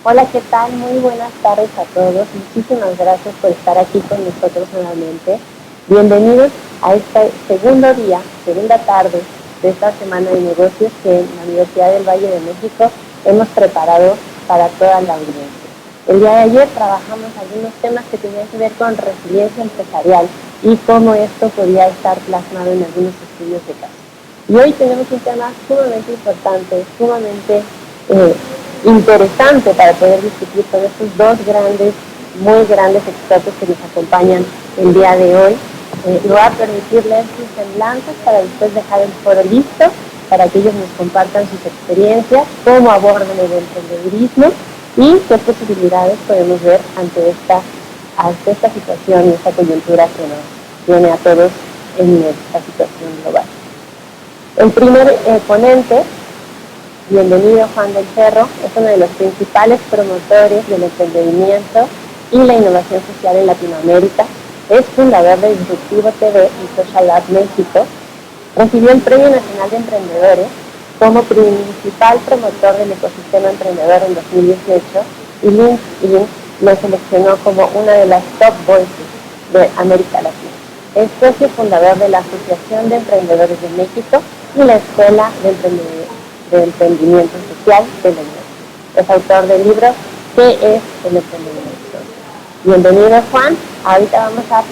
Hola, ¿qué tal? Muy buenas tardes a todos. Muchísimas gracias por estar aquí con nosotros nuevamente. Bienvenidos a este segundo día, segunda tarde de esta Semana de Negocios que en la Universidad del Valle de México hemos preparado para toda la audiencia. El día de ayer trabajamos algunos temas que tenían que ver con resiliencia empresarial y cómo esto podía estar plasmado en algunos estudios de caso. Y hoy tenemos un tema sumamente importante, sumamente interesante para poder discutir con estos dos grandes, muy grandes expertos que nos acompañan el día de hoy. Me voy a permitir leer sus semblanzas para después dejar el foro listo para que ellos nos compartan sus experiencias, cómo abordan el emprendedurismo y qué posibilidades podemos ver ante esta situación y esta coyuntura que nos tiene a todos en esta situación global. El primer ponente, bienvenido Juan del Cerro, es uno de los principales promotores del emprendimiento y la innovación social en Latinoamérica. Es fundador de Disruptivo TV y Social Lab México. Recibió el Premio Nacional de Emprendedores como principal promotor del ecosistema emprendedor en 2018 y LinkedIn lo seleccionó como una de las top voices de América Latina. Es socio fundador de la Asociación de Emprendedores de México y la Escuela de Emprendimiento Social de la UNED. Es autor del libro ¿Qué es el emprendimiento? Bienvenido, Juan. Ahorita vamos a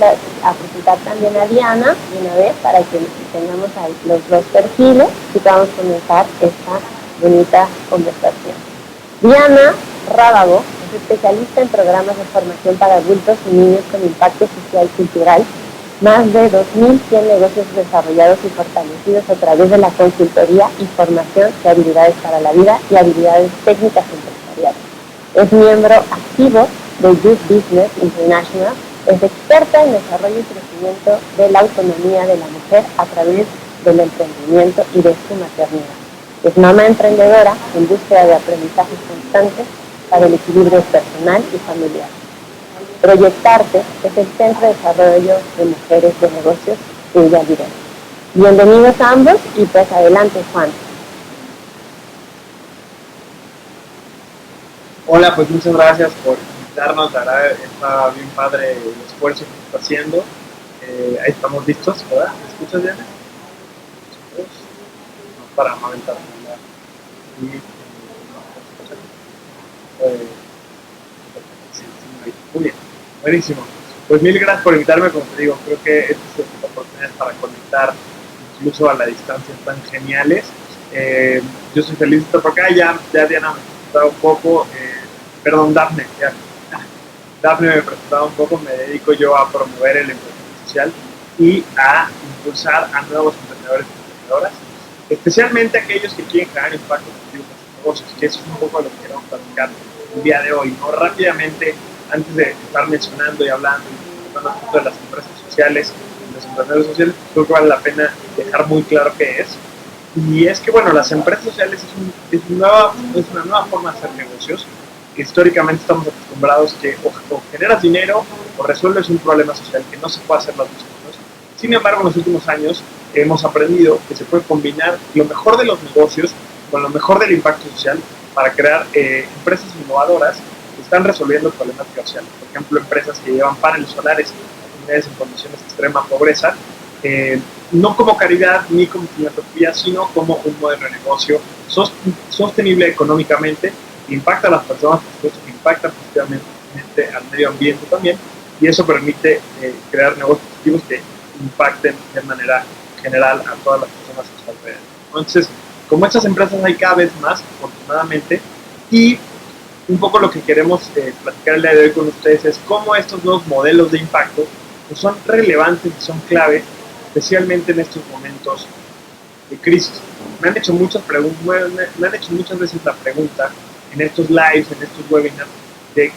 presentar también a Diana de una vez para que tengamos ahí los dos perfiles y vamos a comenzar esta bonita conversación. Diana Rábago es especialista en programas de formación para adultos y niños con impacto social y cultural. Más de 2.100 negocios desarrollados y fortalecidos a través de la consultoría y formación de habilidades para la vida y habilidades técnicas empresariales. Es miembro activo de Youth Business International. Es experta en desarrollo y crecimiento de la autonomía de la mujer a través del emprendimiento y de su maternidad. Es mamá emprendedora en búsqueda de aprendizajes constantes para el equilibrio personal y familiar. Proyectarte es el Centro de Desarrollo de Mujeres de Negocios que ella dirige. Bienvenidos a ambos y pues adelante, Juan. Hola, pues muchas gracias por invitarnos. La verdad está bien padre el esfuerzo que está haciendo. Ahí estamos listos, ¿verdad? ¿Me escuchas, Diana? No, para no aventar nada. Y, sí, muy bien, buenísimo. Pues mil gracias por invitarme, como te digo, creo que estas son oportunidades para conectar incluso a la distancia tan geniales. Yo soy feliz de estar por acá, ya Diana me ha presentado un poco, perdón, Dafne, ya. Dafne me presentaba un poco, me dedico yo a promover el emprendimiento social y a impulsar a nuevos emprendedores y emprendedoras, especialmente aquellos que quieren crear impacto positivo en sus negocios, que eso es un poco lo que queremos platicar el día de hoy, ¿no? Rápidamente, antes de estar mencionando y hablando de las empresas sociales, los emprendedores sociales, creo que vale la pena dejar muy claro qué es. Y es que, bueno, las empresas sociales es una nueva forma de hacer negocios. Históricamente estamos acostumbrados que o generas dinero o resuelves un problema social, que no se puede hacer las dos cosas. Sin embargo, en los últimos años hemos aprendido que se puede combinar lo mejor de los negocios con lo mejor del impacto social para crear empresas innovadoras que están resolviendo problemáticas sociales. Por ejemplo, empresas que llevan paneles solares a comunidades en condiciones de extrema pobreza, no como caridad ni como filantropía, sino como un modelo de negocio sostenible económicamente, que impacta a las personas, por supuesto, que impacta positivamente al medio ambiente también, y eso permite crear negocios positivos que impacten de manera general a todas las personas que están alrededor. Entonces, como estas empresas hay cada vez más, afortunadamente, y un poco lo que queremos platicar el día de hoy con ustedes es cómo estos nuevos modelos de impacto pues, son relevantes y son claves, especialmente en estos momentos de crisis. Me han hecho muchas preguntas, me han hecho muchas veces la pregunta en estos lives, en estos webinars, de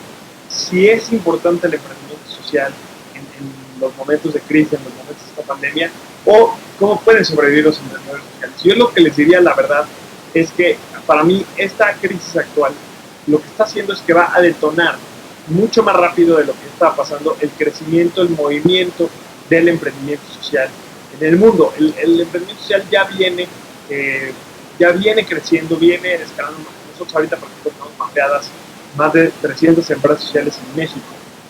si es importante el emprendimiento social en los momentos de crisis, en los momentos de esta pandemia, o cómo pueden sobrevivir los emprendedores sociales. Yo lo que les diría, la verdad, es que para mí esta crisis actual lo que está haciendo es que va a detonar mucho más rápido de lo que está pasando el crecimiento, el movimiento del emprendimiento social en el mundo. El emprendimiento social ya viene creciendo, viene escalando. Nosotros ahorita, por ejemplo, tenemos mapeadas más de 300 empresas sociales en México.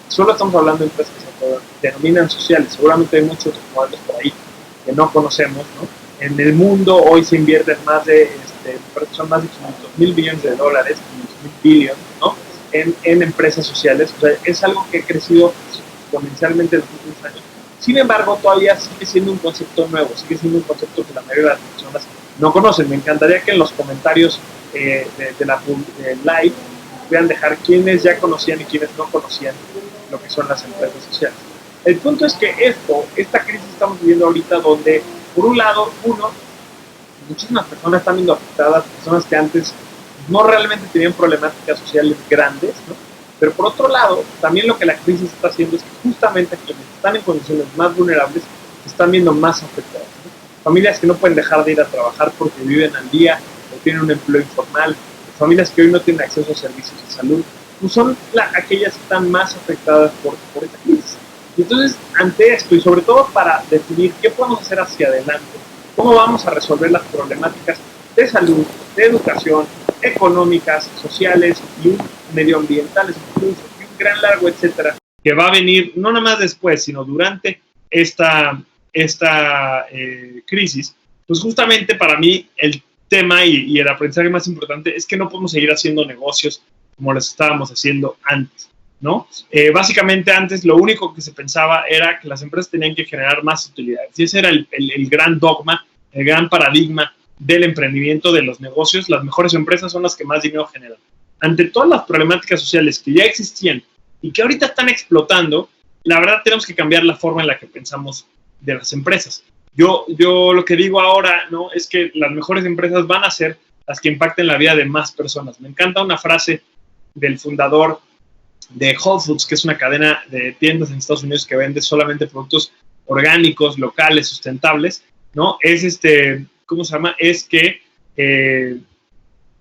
Solo estamos hablando de empresas que se denominan sociales. Seguramente hay muchos otros modelos por ahí que no conocemos, ¿no? En el mundo hoy se invierten son más de 500,000 billones de dólares, 500,000 billones, ¿no? En empresas sociales. O sea, es algo que ha crecido exponencialmente en los últimos años. Sin embargo, todavía sigue siendo un concepto nuevo, sigue siendo un concepto que la mayoría de las personas no conocen. Me encantaría que en los comentarios de live puedan dejar quiénes ya conocían y quiénes no conocían lo que son las empresas sociales. El punto es que esta crisis que estamos viviendo ahorita, donde por un lado, muchísimas personas están viendo afectadas, personas que antes no realmente tenían problemáticas sociales grandes, ¿no? Pero por otro lado, también lo que la crisis está haciendo es que justamente quienes están en condiciones más vulnerables se están viendo más afectadas, ¿no? Familias que no pueden dejar de ir a trabajar porque viven al día o tienen un empleo informal, familias que hoy no tienen acceso a servicios de salud, pues son aquellas que están más afectadas por esta crisis. Y entonces, ante esto, y sobre todo para definir qué podemos hacer hacia adelante, cómo vamos a resolver las problemáticas de salud, de educación, económicas, sociales y medioambientales, incluso, y un gran largo etcétera, que va a venir no nada más después, sino durante esta crisis, pues justamente para mí el tema y el aprendizaje más importante es que no podemos seguir haciendo negocios como los estábamos haciendo antes, ¿no? Básicamente antes lo único que se pensaba era que las empresas tenían que generar más utilidades y ese era el gran dogma, el gran paradigma del emprendimiento, de los negocios. Las mejores empresas son las que más dinero generan. Ante todas las problemáticas sociales que ya existían y que ahorita están explotando, la verdad tenemos que cambiar la forma en la que pensamos de las empresas. Yo lo que digo ahora, ¿no?, es que las mejores empresas van a ser las que impacten la vida de más personas. Me encanta una frase del fundador de Whole Foods, que es una cadena de tiendas en Estados Unidos que vende solamente productos orgánicos, locales, sustentables, ¿no? ¿Cómo se llama? Es que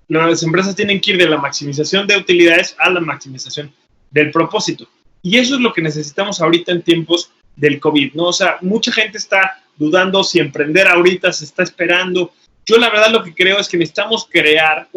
las empresas tienen que ir de la maximización de utilidades a la maximización del propósito. Y eso es lo que necesitamos ahorita en tiempos del COVID, ¿no? O sea, mucha gente está dudando si emprender ahorita, se está esperando. Yo la verdad lo que creo es que necesitamos crear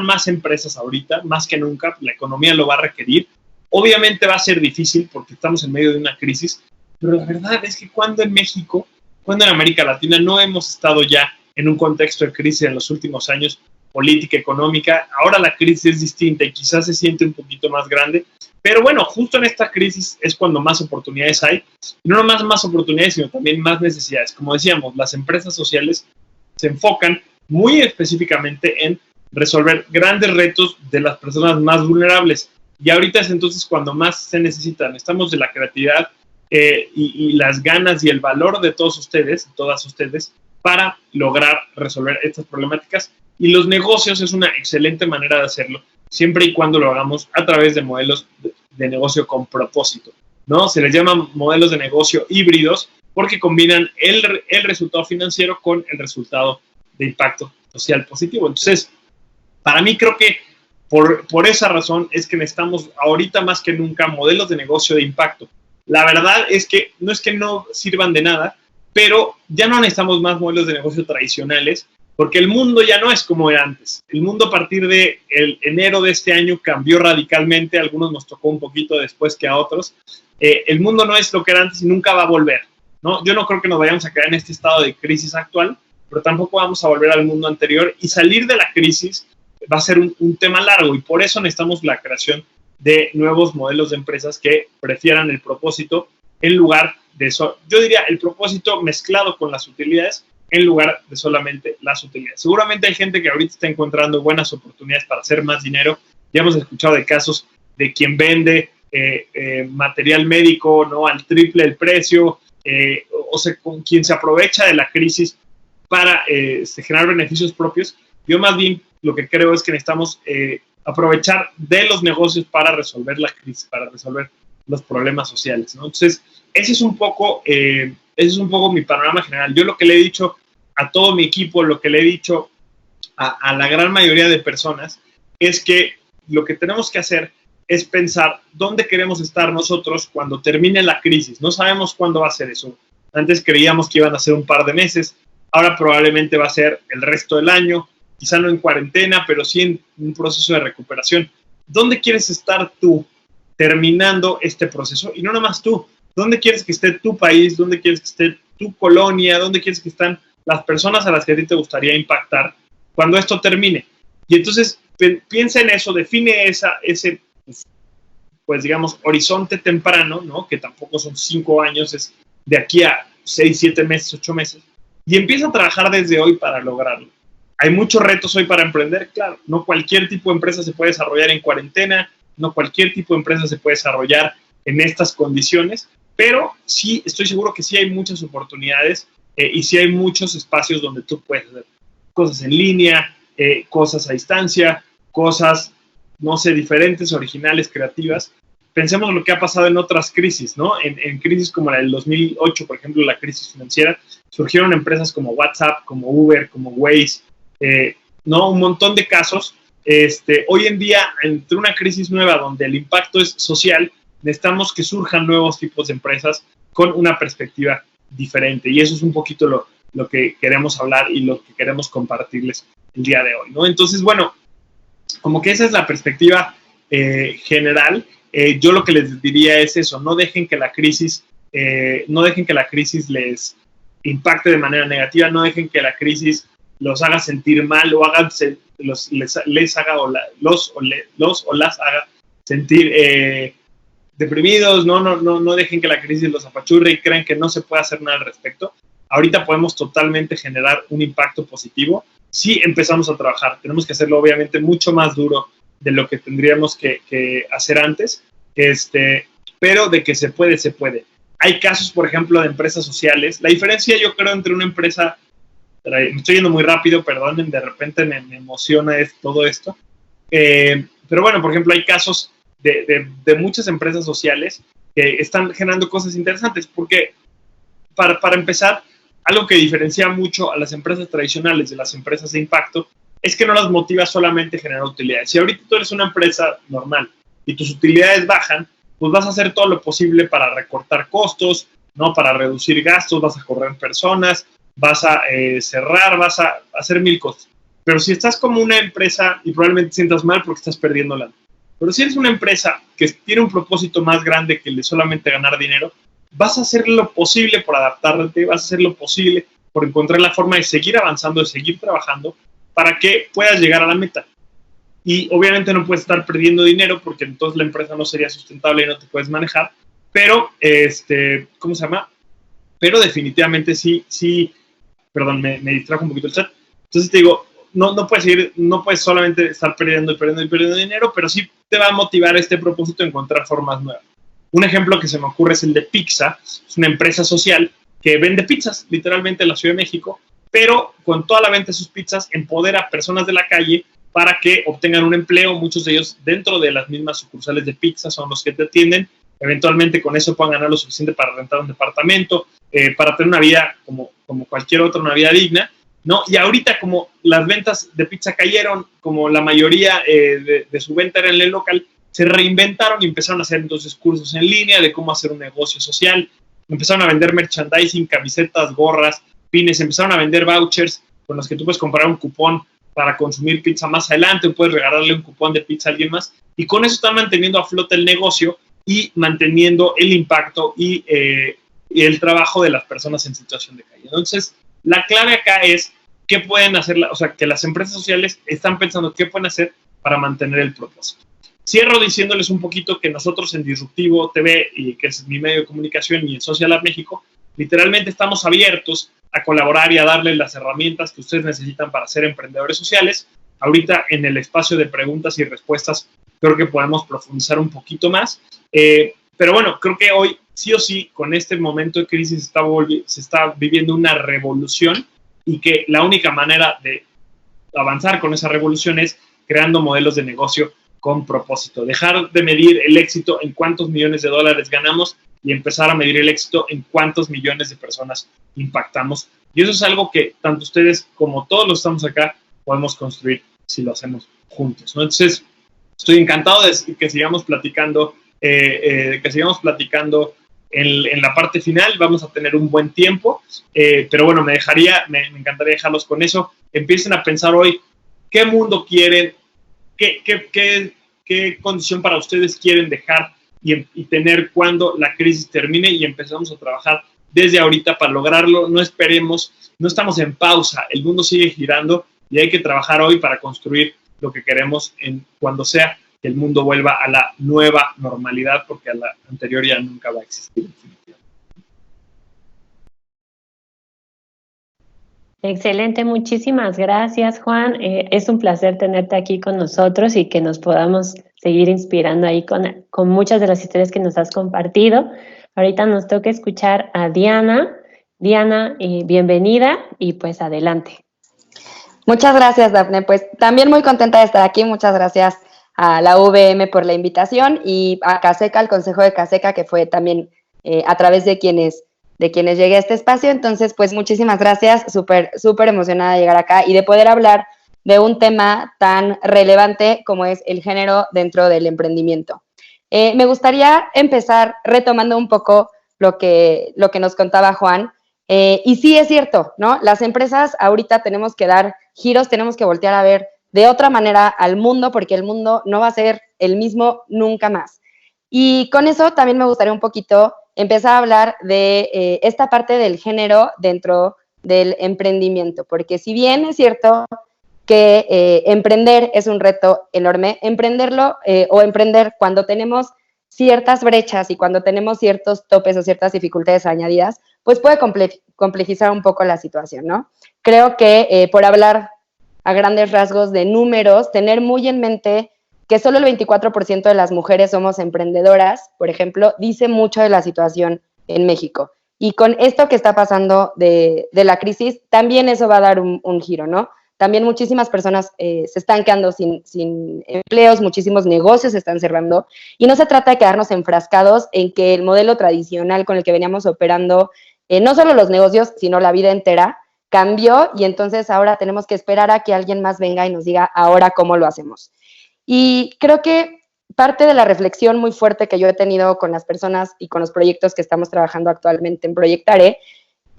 más empresas ahorita, más que nunca, la economía lo va a requerir. Obviamente va a ser difícil porque estamos en medio de una crisis, pero la verdad es que cuando en México, cuando en América Latina no hemos estado ya en un contexto de crisis en los últimos años, política, económica, ahora la crisis es distinta y quizás se siente un poquito más grande, pero bueno, justo en esta crisis es cuando más oportunidades hay, y no nomás más oportunidades, sino también más necesidades. Como decíamos, las empresas sociales se enfocan muy específicamente en resolver grandes retos de las personas más vulnerables, y ahorita es entonces cuando más se necesitan. Estamos de la creatividad y las ganas y el valor de todos ustedes, todas ustedes, para lograr resolver estas problemáticas, y los negocios es una excelente manera de hacerlo, siempre y cuando lo hagamos a través de modelos de negocio con propósito, ¿no? Se les llama modelos de negocio híbridos porque combinan el resultado financiero con el resultado de impacto social positivo. Entonces, para mí creo que por esa razón es que necesitamos ahorita más que nunca modelos de negocio de impacto. La verdad es que no sirvan de nada, pero ya no necesitamos más modelos de negocio tradicionales, porque el mundo ya no es como era antes. El mundo a partir de enero de este año cambió radicalmente, a algunos nos tocó un poquito después que a otros. El mundo no es lo que era antes y nunca va a volver, ¿no? Yo no creo que nos vayamos a quedar en este estado de crisis actual, pero tampoco vamos a volver al mundo anterior, y salir de la crisis va a ser un tema largo, y por eso necesitamos la creación de nuevos modelos de empresas que prefieran el propósito en lugar de eso. Yo diría el propósito mezclado con las utilidades en lugar de solamente las utilidades. Seguramente hay gente que ahorita está encontrando buenas oportunidades para hacer más dinero. Ya hemos escuchado de casos de quien vende material médico, ¿no?, al triple el precio, o sea, con quien se aprovecha de la crisis para generar beneficios propios. Yo más bien lo que creo es que necesitamos aprovechar de los negocios para resolver la crisis, para resolver los problemas sociales, ¿no? Entonces, ese es un poco mi panorama general. Yo lo que le he dicho a todo mi equipo, lo que le he dicho a la gran mayoría de personas, es que lo que tenemos que hacer es pensar dónde queremos estar nosotros cuando termine la crisis. No sabemos cuándo va a ser eso. Antes creíamos que iban a ser un par de meses, ahora probablemente va a ser el resto del año, quizá no en cuarentena, pero sí en un proceso de recuperación. ¿dónde quieres estar tú terminando este proceso? Y no nada más tú, ¿dónde quieres que esté tu país? ¿Dónde quieres que esté tu colonia? ¿Dónde quieres que estén las personas a las que a ti te gustaría impactar cuando esto termine? Y entonces piensa en eso, define ese, pues digamos, horizonte temprano, ¿no? Que tampoco son 5 años, es de aquí a 6, 7 meses, 8 meses, y empieza a trabajar desde hoy para lograrlo. Hay muchos retos hoy para emprender, claro, no cualquier tipo de empresa se puede desarrollar en cuarentena, no cualquier tipo de empresa se puede desarrollar en estas condiciones, pero sí, estoy seguro que sí hay muchas oportunidades y sí hay muchos espacios donde tú puedes hacer cosas en línea, cosas a distancia, cosas, no sé, diferentes, originales, creativas. Pensemos lo que ha pasado en otras crisis, ¿no? En crisis como la del 2008, por ejemplo, la crisis financiera, surgieron empresas como WhatsApp, como Uber, como Waze, ¿no? Un montón de casos. Hoy en día, entre una crisis nueva donde el impacto es social, necesitamos que surjan nuevos tipos de empresas con una perspectiva diferente. Y eso es un poquito lo que queremos hablar y lo que queremos compartirles el día de hoy, ¿no? Entonces, bueno, como que esa es la perspectiva general. Yo lo que les diría es eso, no dejen que la crisis les impacte de manera negativa, no dejen que la crisis los haga sentir mal o les haga o las haga sentir deprimidos, no dejen que la crisis los apachurre y crean que no se puede hacer nada al respecto. Ahorita podemos totalmente generar un impacto positivo si empezamos a trabajar. Tenemos que hacerlo obviamente mucho más duro de lo que tendríamos que hacer antes, pero de que se puede, se puede. Hay casos, por ejemplo, de empresas sociales. La diferencia, yo creo, entre una empresa, me estoy yendo muy rápido, perdonen, de repente me emociona todo esto, pero bueno, por ejemplo, hay casos de muchas empresas sociales que están generando cosas interesantes, porque para empezar, algo que diferencia mucho a las empresas tradicionales de las empresas de impacto es que no las motiva solamente generar utilidades. Si ahorita tú eres una empresa normal y tus utilidades bajan, pues vas a hacer todo lo posible para recortar costos, ¿no? Para reducir gastos, vas a correr personas, vas a cerrar, vas a hacer 1000 cosas. Pero si estás como una empresa, y probablemente te sientas mal porque estás perdiendo lana, pero si eres una empresa que tiene un propósito más grande que el de solamente ganar dinero, vas a hacer lo posible por adaptarte, vas a hacer lo posible por encontrar la forma de seguir avanzando, de seguir trabajando para que puedas llegar a la meta. Y obviamente no puedes estar perdiendo dinero porque entonces la empresa no sería sustentable y no te puedes manejar, pero, ¿cómo se llama? Pero definitivamente sí, perdón, me distrajo un poquito el chat. Entonces te digo, no puedes solamente estar perdiendo dinero, pero sí te va a motivar este propósito de encontrar formas nuevas. Un ejemplo que se me ocurre es el de Pizza, es una empresa social que vende pizzas, literalmente en la Ciudad de México, pero con toda la venta de sus pizzas empodera a personas de la calle para que obtengan un empleo, muchos de ellos dentro de las mismas sucursales de pizza son los que te atienden, eventualmente con eso puedan ganar lo suficiente para rentar un departamento, para tener una vida como cualquier otra, una vida digna, ¿no? Y ahorita como las ventas de pizza cayeron, como la mayoría de su venta era en el local, se reinventaron y empezaron a hacer entonces cursos en línea de cómo hacer un negocio social, empezaron a vender merchandising, camisetas, gorras, pines, empezaron a vender vouchers con los que tú puedes comprar un cupón para consumir pizza más adelante, o puedes regalarle un cupón de pizza a alguien más, y con eso están manteniendo a flote el negocio y manteniendo el impacto y el trabajo de las personas en situación de calle. Entonces, la clave acá es qué pueden hacer, o sea, que las empresas sociales están pensando qué pueden hacer para mantener el propósito. Cierro diciéndoles un poquito que nosotros en Disruptivo TV, y que es mi medio de comunicación, y en Social Lab México, literalmente estamos abiertos a colaborar y a darles las herramientas que ustedes necesitan para ser emprendedores sociales. Ahorita en el espacio de preguntas y respuestas creo que podemos profundizar un poquito más. Pero bueno, creo que hoy sí o sí con este momento de crisis se está viviendo una revolución y que la única manera de avanzar con esa revolución es creando modelos de negocio con propósito. Dejar de medir el éxito en cuántos millones de dólares ganamos y empezar a medir el éxito en cuántos millones de personas impactamos. Y eso es algo que tanto ustedes como todos los que estamos acá podemos construir si lo hacemos juntos, ¿no? Entonces, estoy encantado de que sigamos platicando, en la parte final. Vamos a tener un buen tiempo, pero bueno, me encantaría dejarlos con eso. Empiecen a pensar hoy qué mundo quieren, qué qué condición para ustedes quieren dejar y tener cuando la crisis termine y empezamos a trabajar desde ahorita para lograrlo. No esperemos, no estamos en pausa, el mundo sigue girando y hay que trabajar hoy para construir lo que queremos cuando sea que el mundo vuelva a la nueva normalidad, porque a la anterior ya nunca va a existir. Excelente, muchísimas gracias, Juan. Es un placer tenerte aquí con nosotros y que nos podamos seguir inspirando ahí con muchas de las historias que nos has compartido. Ahorita nos toca escuchar a Diana. Diana, bienvenida y pues adelante. Muchas gracias, Dafne. Pues también muy contenta de estar aquí. Muchas gracias a la UVM por la invitación y a CASECA, al Consejo de CASECA, que fue también a través de quienes llegué a este espacio. Entonces, pues muchísimas gracias. Súper emocionada de llegar acá y de poder hablar de un tema tan relevante como es el género dentro del emprendimiento. Me gustaría empezar retomando un poco lo que nos contaba Juan. Y sí, es cierto, ¿no? Las empresas ahorita tenemos que dar giros, tenemos que voltear a ver de otra manera al mundo, porque el mundo no va a ser el mismo nunca más. Y con eso también me gustaría un poquito empezar a hablar de esta parte del género dentro del emprendimiento, porque si bien es cierto que emprender es un reto enorme, emprenderlo o emprender cuando tenemos ciertas brechas y cuando tenemos ciertos topes o ciertas dificultades añadidas, pues puede complejizar un poco la situación, ¿no? Creo que por hablar a grandes rasgos de números, tener muy en mente que solo el 24% de las mujeres somos emprendedoras, por ejemplo, dice mucho de la situación en México. Y con esto que está pasando de la crisis, también eso va a dar un giro, ¿no? También muchísimas personas se están quedando sin empleos, muchísimos negocios se están cerrando, y no se trata de quedarnos enfrascados en que el modelo tradicional con el que veníamos operando, no solo los negocios, sino la vida entera, cambió, y entonces ahora tenemos que esperar a que alguien más venga y nos diga ahora cómo lo hacemos. Y creo que parte de la reflexión muy fuerte que yo he tenido con las personas y con los proyectos que estamos trabajando actualmente en Proyectare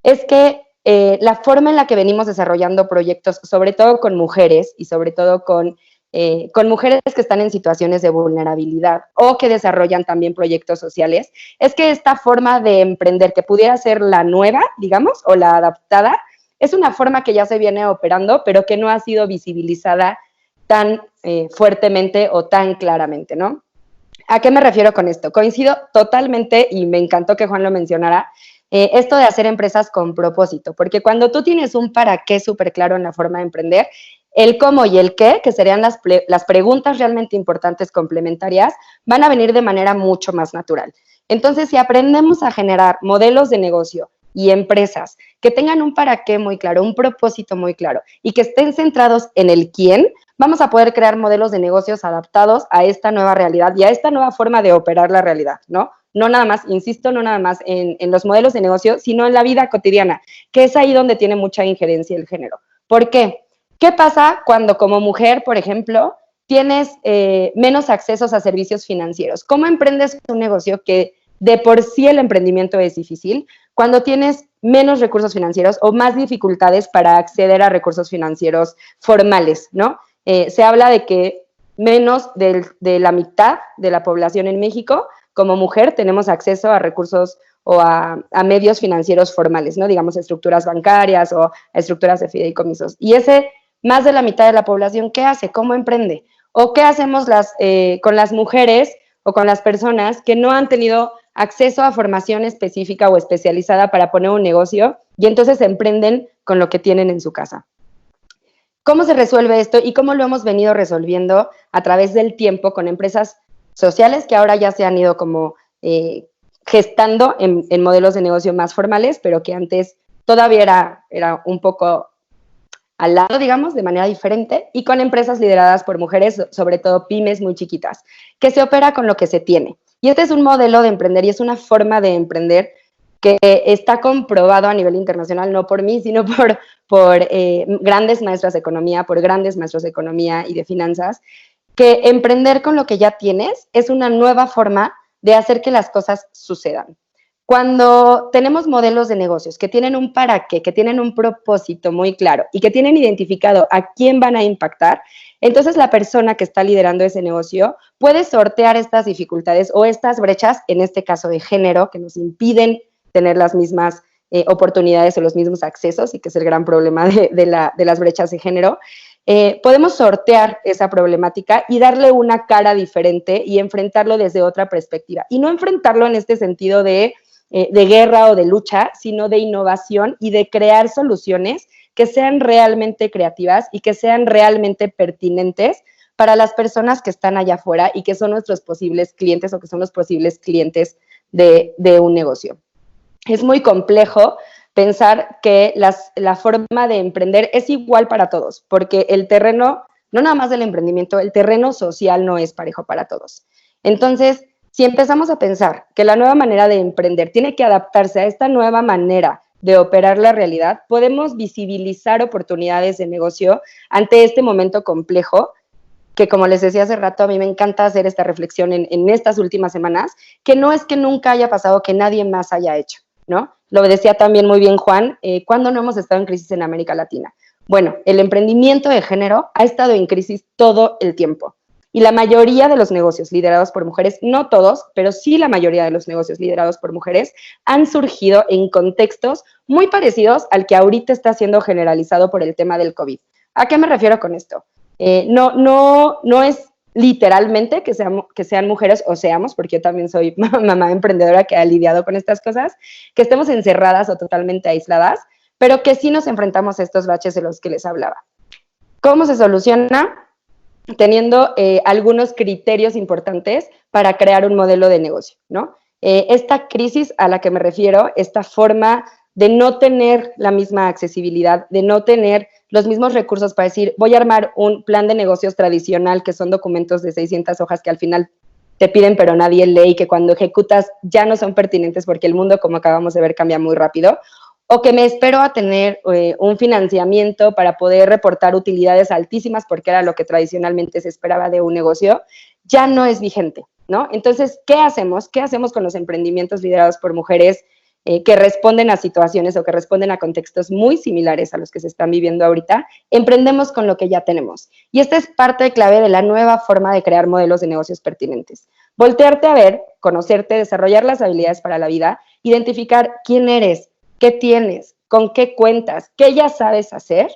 es que la forma en la que venimos desarrollando proyectos, sobre todo con mujeres y sobre todo con mujeres que están en situaciones de vulnerabilidad o que desarrollan también proyectos sociales, es que esta forma de emprender, que pudiera ser la nueva, digamos, o la adaptada, es una forma que ya se viene operando, pero que no ha sido visibilizada tan fuertemente o tan claramente, ¿no? ¿A qué me refiero con esto? Coincido totalmente, y me encantó que Juan lo mencionara, esto de hacer empresas con propósito, porque cuando tú tienes un para qué súper claro en la forma de emprender, el cómo y el qué, que serían las preguntas realmente importantes complementarias, van a venir de manera mucho más natural. Entonces, si aprendemos a generar modelos de negocio y empresas que tengan un para qué muy claro, un propósito muy claro y que estén centrados en el quién, vamos a poder crear modelos de negocios adaptados a esta nueva realidad y a esta nueva forma de operar la realidad, ¿no? No nada más, insisto, no nada más en los modelos de negocio, sino en la vida cotidiana, que es ahí donde tiene mucha injerencia el género. ¿Por qué? ¿Qué pasa cuando como mujer, por ejemplo, tienes menos accesos a servicios financieros? ¿Cómo emprendes un negocio que de por sí el emprendimiento es difícil cuando tienes menos recursos financieros o más dificultades para acceder a recursos financieros formales, ¿no? Se habla de que menos de la mitad de la población en México, como mujer, tenemos acceso a recursos o a medios financieros formales, ¿no? Digamos, estructuras bancarias o estructuras de fideicomisos. Y ese, más de la mitad de la población, ¿qué hace? ¿Cómo emprende? ¿O qué hacemos con las mujeres o con las personas que no han tenido acceso a formación específica o especializada para poner un negocio y entonces emprenden con lo que tienen en su casa? ¿Cómo se resuelve esto y cómo lo hemos venido resolviendo a través del tiempo con empresas sociales que ahora ya se han ido como gestando en modelos de negocio más formales, pero que antes todavía era un poco al lado, digamos, de manera diferente, y con empresas lideradas por mujeres, sobre todo pymes muy chiquitas, que se opera con lo que se tiene? Y este es un modelo de emprender y es una forma de emprender que está comprobado a nivel internacional, no por mí, sino por grandes maestras de economía, por grandes maestros de economía y de finanzas, que emprender con lo que ya tienes es una nueva forma de hacer que las cosas sucedan. Cuando tenemos modelos de negocios que tienen un para qué, que tienen un propósito muy claro y que tienen identificado a quién van a impactar, entonces la persona que está liderando ese negocio puede sortear estas dificultades o estas brechas, en este caso de género, que nos impiden tener las mismas oportunidades o los mismos accesos, y que es el gran problema de las brechas de género. Podemos sortear esa problemática y darle una cara diferente y enfrentarlo desde otra perspectiva. Y no enfrentarlo en este sentido de guerra o de lucha, sino de innovación y de crear soluciones que sean realmente creativas y que sean realmente pertinentes para las personas que están allá afuera y que son nuestros posibles clientes o que son los posibles clientes de un negocio. Es muy complejo pensar que la forma de emprender es igual para todos, porque el terreno, no nada más del emprendimiento, el terreno social no es parejo para todos. Entonces, si empezamos a pensar que la nueva manera de emprender tiene que adaptarse a esta nueva manera de operar la realidad, podemos visibilizar oportunidades de negocio ante este momento complejo, que como les decía hace rato, a mí me encanta hacer esta reflexión en estas últimas semanas, que no es que nunca haya pasado, que nadie más haya hecho, ¿no? Lo decía también muy bien Juan, ¿cuándo no hemos estado en crisis en América Latina? Bueno, el emprendimiento de género ha estado en crisis todo el tiempo. Y la mayoría de los negocios liderados por mujeres, no todos, pero sí la mayoría de los negocios liderados por mujeres, han surgido en contextos muy parecidos al que ahorita está siendo generalizado por el tema del COVID. ¿A qué me refiero con esto? No es literalmente que sean mujeres o seamos, porque yo también soy mamá emprendedora que ha lidiado con estas cosas, que estemos encerradas o totalmente aisladas, pero que sí nos enfrentamos a estos baches de los que les hablaba. ¿Cómo se soluciona? Teniendo algunos criterios importantes para crear un modelo de negocio, ¿no? Esta crisis a la que me refiero, esta forma de no tener la misma accesibilidad, de no tener los mismos recursos para decir, voy a armar un plan de negocios tradicional, que son documentos de 600 hojas que al final te piden pero nadie lee y que cuando ejecutas ya no son pertinentes porque el mundo, como acabamos de ver, cambia muy rápido, o que me espero a tener un financiamiento para poder reportar utilidades altísimas, porque era lo que tradicionalmente se esperaba de un negocio, ya no es vigente, ¿no? Entonces, ¿qué hacemos? ¿Qué hacemos con los emprendimientos liderados por mujeres que responden a situaciones o que responden a contextos muy similares a los que se están viviendo ahorita? Emprendemos con lo que ya tenemos. Y esta es parte clave de la nueva forma de crear modelos de negocios pertinentes. Voltearte a ver, conocerte, desarrollar las habilidades para la vida, identificar quién eres, qué tienes, con qué cuentas, qué ya sabes hacer,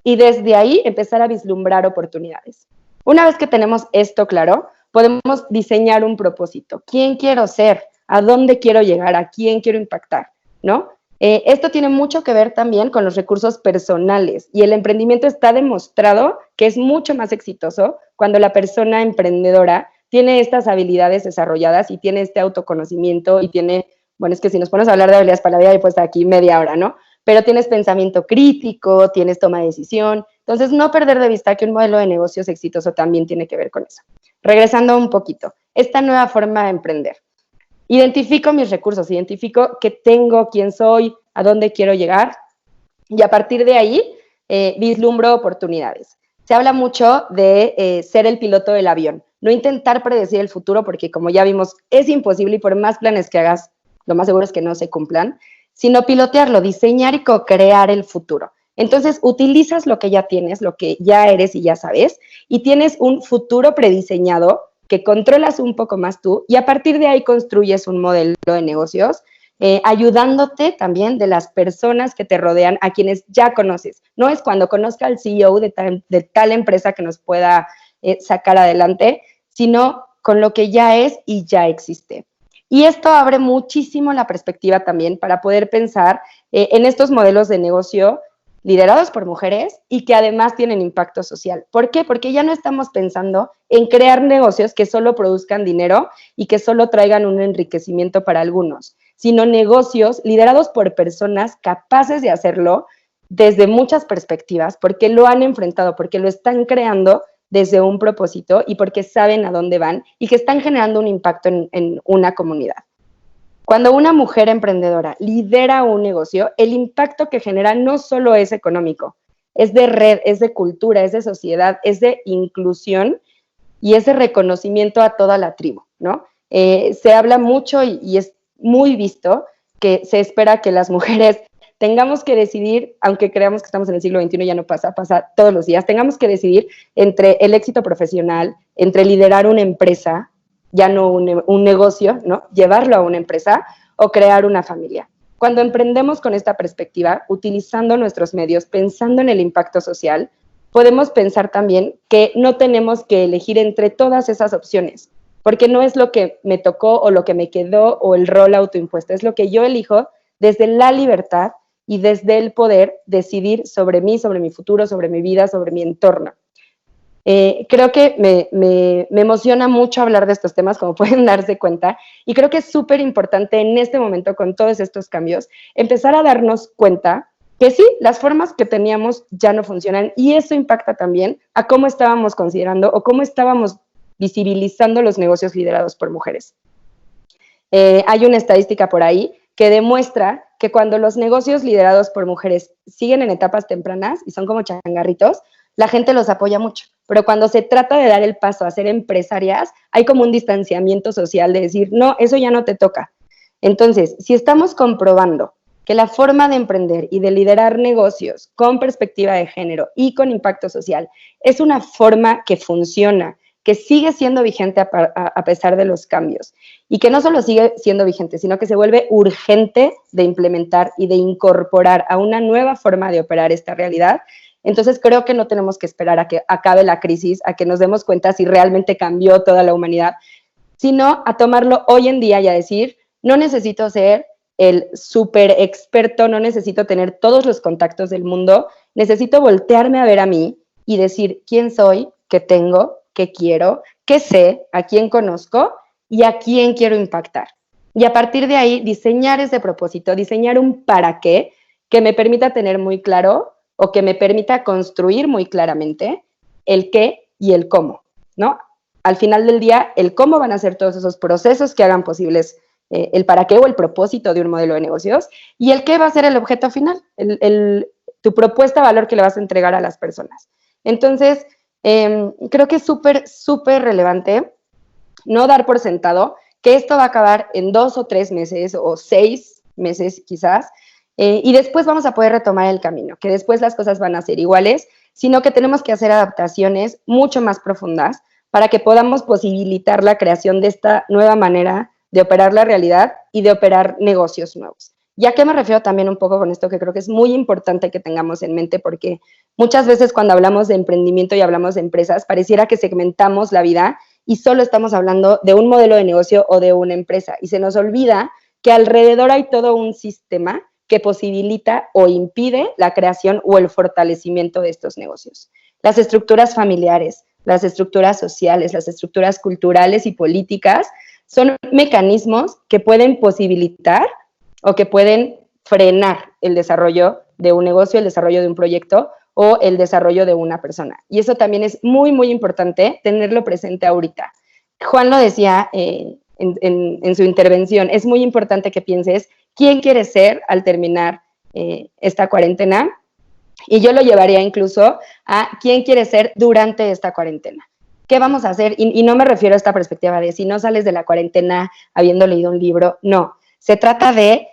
y desde ahí empezar a vislumbrar oportunidades. Una vez que tenemos esto claro, podemos diseñar un propósito. ¿Quién quiero ser? ¿A dónde quiero llegar? ¿A quién quiero impactar? ¿No? Esto tiene mucho que ver también con los recursos personales, y el emprendimiento está demostrado que es mucho más exitoso cuando la persona emprendedora tiene estas habilidades desarrolladas y tiene este autoconocimiento y tiene... Bueno, es que si nos pones a hablar de habilidades para la vida, pues aquí media hora, ¿no? Pero tienes pensamiento crítico, tienes toma de decisión. Entonces, no perder de vista que un modelo de negocios exitoso también tiene que ver con eso. Regresando un poquito, esta nueva forma de emprender. Identifico mis recursos, identifico qué tengo, quién soy, a dónde quiero llegar, y a partir de ahí vislumbro oportunidades. Se habla mucho de ser el piloto del avión, no intentar predecir el futuro, porque como ya vimos, es imposible y por más planes que hagas, lo más seguro es que no se cumplan, sino pilotearlo, diseñar y co-crear el futuro. Entonces, utilizas lo que ya tienes, lo que ya eres y ya sabes, y tienes un futuro prediseñado que controlas un poco más tú, y a partir de ahí construyes un modelo de negocios, ayudándote también de las personas que te rodean, a quienes ya conoces. No es cuando conozca al CEO de tal empresa que nos pueda sacar adelante, sino con lo que ya es y ya existe. Y esto abre muchísimo la perspectiva también para poder pensar en estos modelos de negocio liderados por mujeres y que además tienen impacto social. ¿Por qué? Porque ya no estamos pensando en crear negocios que solo produzcan dinero y que solo traigan un enriquecimiento para algunos, sino negocios liderados por personas capaces de hacerlo desde muchas perspectivas, porque lo han enfrentado, porque lo están creando desde un propósito y porque saben a dónde van y que están generando un impacto en una comunidad. Cuando una mujer emprendedora lidera un negocio, el impacto que genera no solo es económico, es de red, es de cultura, es de sociedad, es de inclusión y es de reconocimiento a toda la tribu, ¿no? Se habla mucho y es muy visto que se espera que las mujeres tengamos que decidir, aunque creamos que estamos en el siglo XXI, ya no pasa todos los días, tengamos que decidir entre el éxito profesional, entre liderar una empresa, ya no un negocio, ¿no? Llevarlo a una empresa o crear una familia. Cuando emprendemos con esta perspectiva, utilizando nuestros medios, pensando en el impacto social, podemos pensar también que no tenemos que elegir entre todas esas opciones, porque no es lo que me tocó o lo que me quedó o el rol autoimpuesto, es lo que yo elijo desde la libertad y desde el poder decidir sobre mí, sobre mi futuro, sobre mi vida, sobre mi entorno. Creo que me emociona mucho hablar de estos temas, como pueden darse cuenta, y creo que es súper importante en este momento, con todos estos cambios, empezar a darnos cuenta que sí, las formas que teníamos ya no funcionan, y eso impacta también a cómo estábamos considerando o cómo estábamos visibilizando los negocios liderados por mujeres. Hay una estadística por ahí que demuestra que cuando los negocios liderados por mujeres siguen en etapas tempranas y son como changarritos, la gente los apoya mucho. Pero cuando se trata de dar el paso a ser empresarias, hay como un distanciamiento social de decir, no, eso ya no te toca. Entonces, si estamos comprobando que la forma de emprender y de liderar negocios con perspectiva de género y con impacto social es una forma que funciona, que sigue siendo vigente a pesar de los cambios, y que no solo sigue siendo vigente, sino que se vuelve urgente de implementar y de incorporar a una nueva forma de operar esta realidad. Entonces creo que no tenemos que esperar a que acabe la crisis, a que nos demos cuenta si realmente cambió toda la humanidad, sino a tomarlo hoy en día y a decir, no necesito ser el súper experto, no necesito tener todos los contactos del mundo, necesito voltearme a ver a mí y decir quién soy, qué tengo, qué quiero, qué sé, a quién conozco y a quién quiero impactar. Y a partir de ahí, diseñar ese propósito, diseñar un para qué que me permita tener muy claro o que me permita construir muy claramente el qué y el cómo, ¿no? Al final del día, el cómo van a ser todos esos procesos que hagan posibles el para qué o el propósito de un modelo de negocios, y el qué va a ser el objeto final, tu propuesta de valor que le vas a entregar a las personas. Entonces, creo que es súper, súper relevante no dar por sentado que esto va a acabar en 2 o 3 meses o 6 meses quizás, y después vamos a poder retomar el camino, que después las cosas van a ser iguales, sino que tenemos que hacer adaptaciones mucho más profundas para que podamos posibilitar la creación de esta nueva manera de operar la realidad y de operar negocios nuevos. ¿Y a qué me refiero también un poco con esto? Que creo que es muy importante que tengamos en mente, porque muchas veces cuando hablamos de emprendimiento y hablamos de empresas, pareciera que segmentamos la vida y solo estamos hablando de un modelo de negocio o de una empresa. Y se nos olvida que alrededor hay todo un sistema que posibilita o impide la creación o el fortalecimiento de estos negocios. Las estructuras familiares, las estructuras sociales, las estructuras culturales y políticas son mecanismos que pueden posibilitar o que pueden frenar el desarrollo de un negocio, el desarrollo de un proyecto o el desarrollo de una persona. Y eso también es muy, muy importante tenerlo presente ahorita. Juan lo decía en su intervención, es muy importante que pienses quién quieres ser al terminar esta cuarentena, y yo lo llevaría incluso a quién quieres ser durante esta cuarentena. ¿Qué vamos a hacer? Y no me refiero a esta perspectiva de si no sales de la cuarentena habiendo leído un libro, no. Se trata de,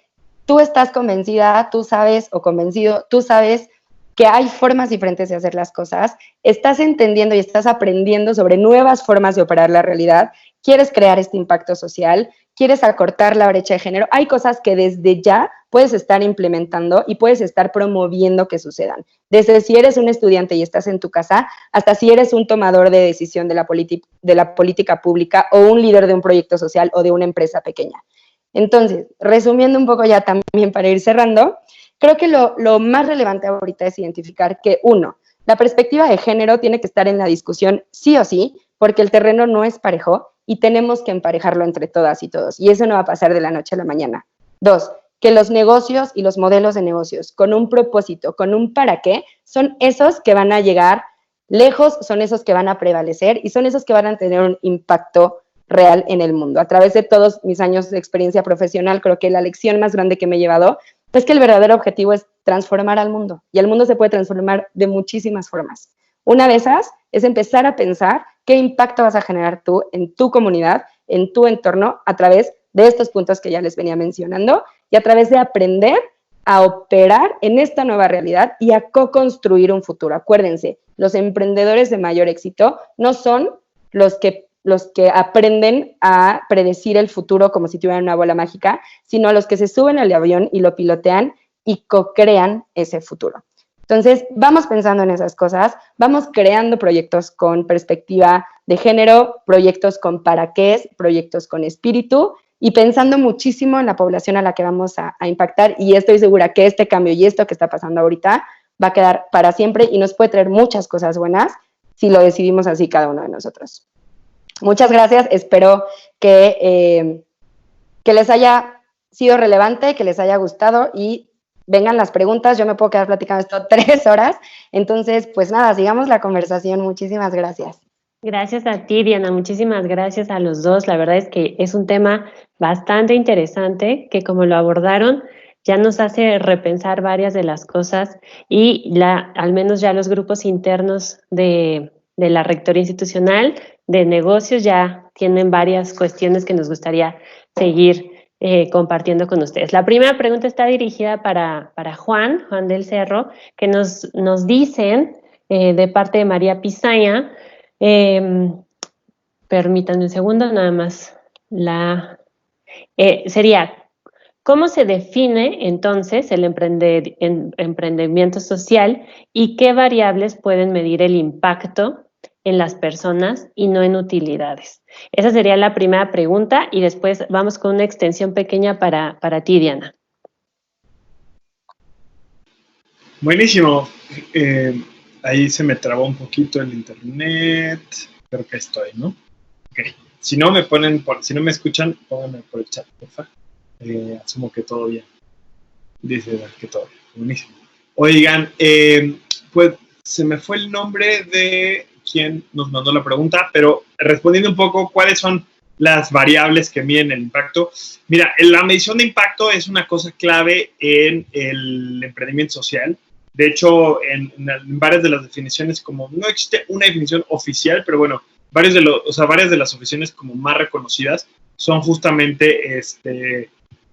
tú estás convencida, tú sabes, o convencido, tú sabes que hay formas diferentes de hacer las cosas, estás entendiendo y estás aprendiendo sobre nuevas formas de operar la realidad, quieres crear este impacto social, quieres acortar la brecha de género, hay cosas que desde ya puedes estar implementando y puedes estar promoviendo que sucedan. Desde si eres un estudiante y estás en tu casa, hasta si eres un tomador de decisión de la política pública o un líder de un proyecto social o de una empresa pequeña. Entonces, resumiendo un poco ya también para ir cerrando, creo que lo más relevante ahorita es identificar que, uno, la perspectiva de género tiene que estar en la discusión sí o sí, porque el terreno no es parejo y tenemos que emparejarlo entre todas y todos. Y eso no va a pasar de la noche a la mañana. 2, que los negocios y los modelos de negocios con un propósito, con un para qué, son esos que van a llegar lejos, son esos que van a prevalecer y son esos que van a tener un impacto real en el mundo. A través de todos mis años de experiencia profesional, creo que la lección más grande que me he llevado es que el verdadero objetivo es transformar al mundo, y el mundo se puede transformar de muchísimas formas. Una de esas es empezar a pensar qué impacto vas a generar tú en tu comunidad, en tu entorno, a través de estos puntos que ya les venía mencionando y a través de aprender a operar en esta nueva realidad y a co-construir un futuro. Acuérdense, los emprendedores de mayor éxito no son los que aprenden a predecir el futuro como si tuvieran una bola mágica, sino los que se suben al avión y lo pilotean y co-crean ese futuro. Entonces, vamos pensando en esas cosas, vamos creando proyectos con perspectiva de género, proyectos con para qué, proyectos con espíritu y pensando muchísimo en la población a la que vamos a impactar, y estoy segura que este cambio y esto que está pasando ahorita va a quedar para siempre y nos puede traer muchas cosas buenas si lo decidimos así cada uno de nosotros. Muchas gracias, espero que les haya sido relevante, que les haya gustado y vengan las preguntas. Yo me puedo quedar platicando esto 3 horas, entonces pues nada, sigamos la conversación. Muchísimas gracias. Gracias a ti, Diana, muchísimas gracias a los dos. La verdad es que es un tema bastante interesante que, como lo abordaron, ya nos hace repensar varias de las cosas y al menos ya los grupos internos de la Rectoría Institucional de Negocios ya tienen varias cuestiones que nos gustaría seguir compartiendo con ustedes. La primera pregunta está dirigida para Juan del Cerro, que nos dicen de parte de María Pizaña. Permítanme un segundo, nada más. Sería, ¿cómo se define entonces el emprendimiento social y qué variables pueden medir el impacto en las personas y no en utilidades? Esa sería la primera pregunta y después vamos con una extensión pequeña para ti, Diana. Buenísimo. Ahí se me trabó un poquito el internet. Creo que estoy, ¿no? Ok. Si no me escuchan, pónganme por el chat, por favor. Asumo que todo bien. Dice que todo bien. Buenísimo. Oigan, pues se me fue el nombre de quien nos mandó la pregunta, pero respondiendo un poco, ¿cuáles son las variables que miden el impacto? Mira, la medición de impacto es una cosa clave en el emprendimiento social. De hecho, en varias de las definiciones, como no existe una definición oficial, pero bueno, varias de las definiciones como más reconocidas son justamente,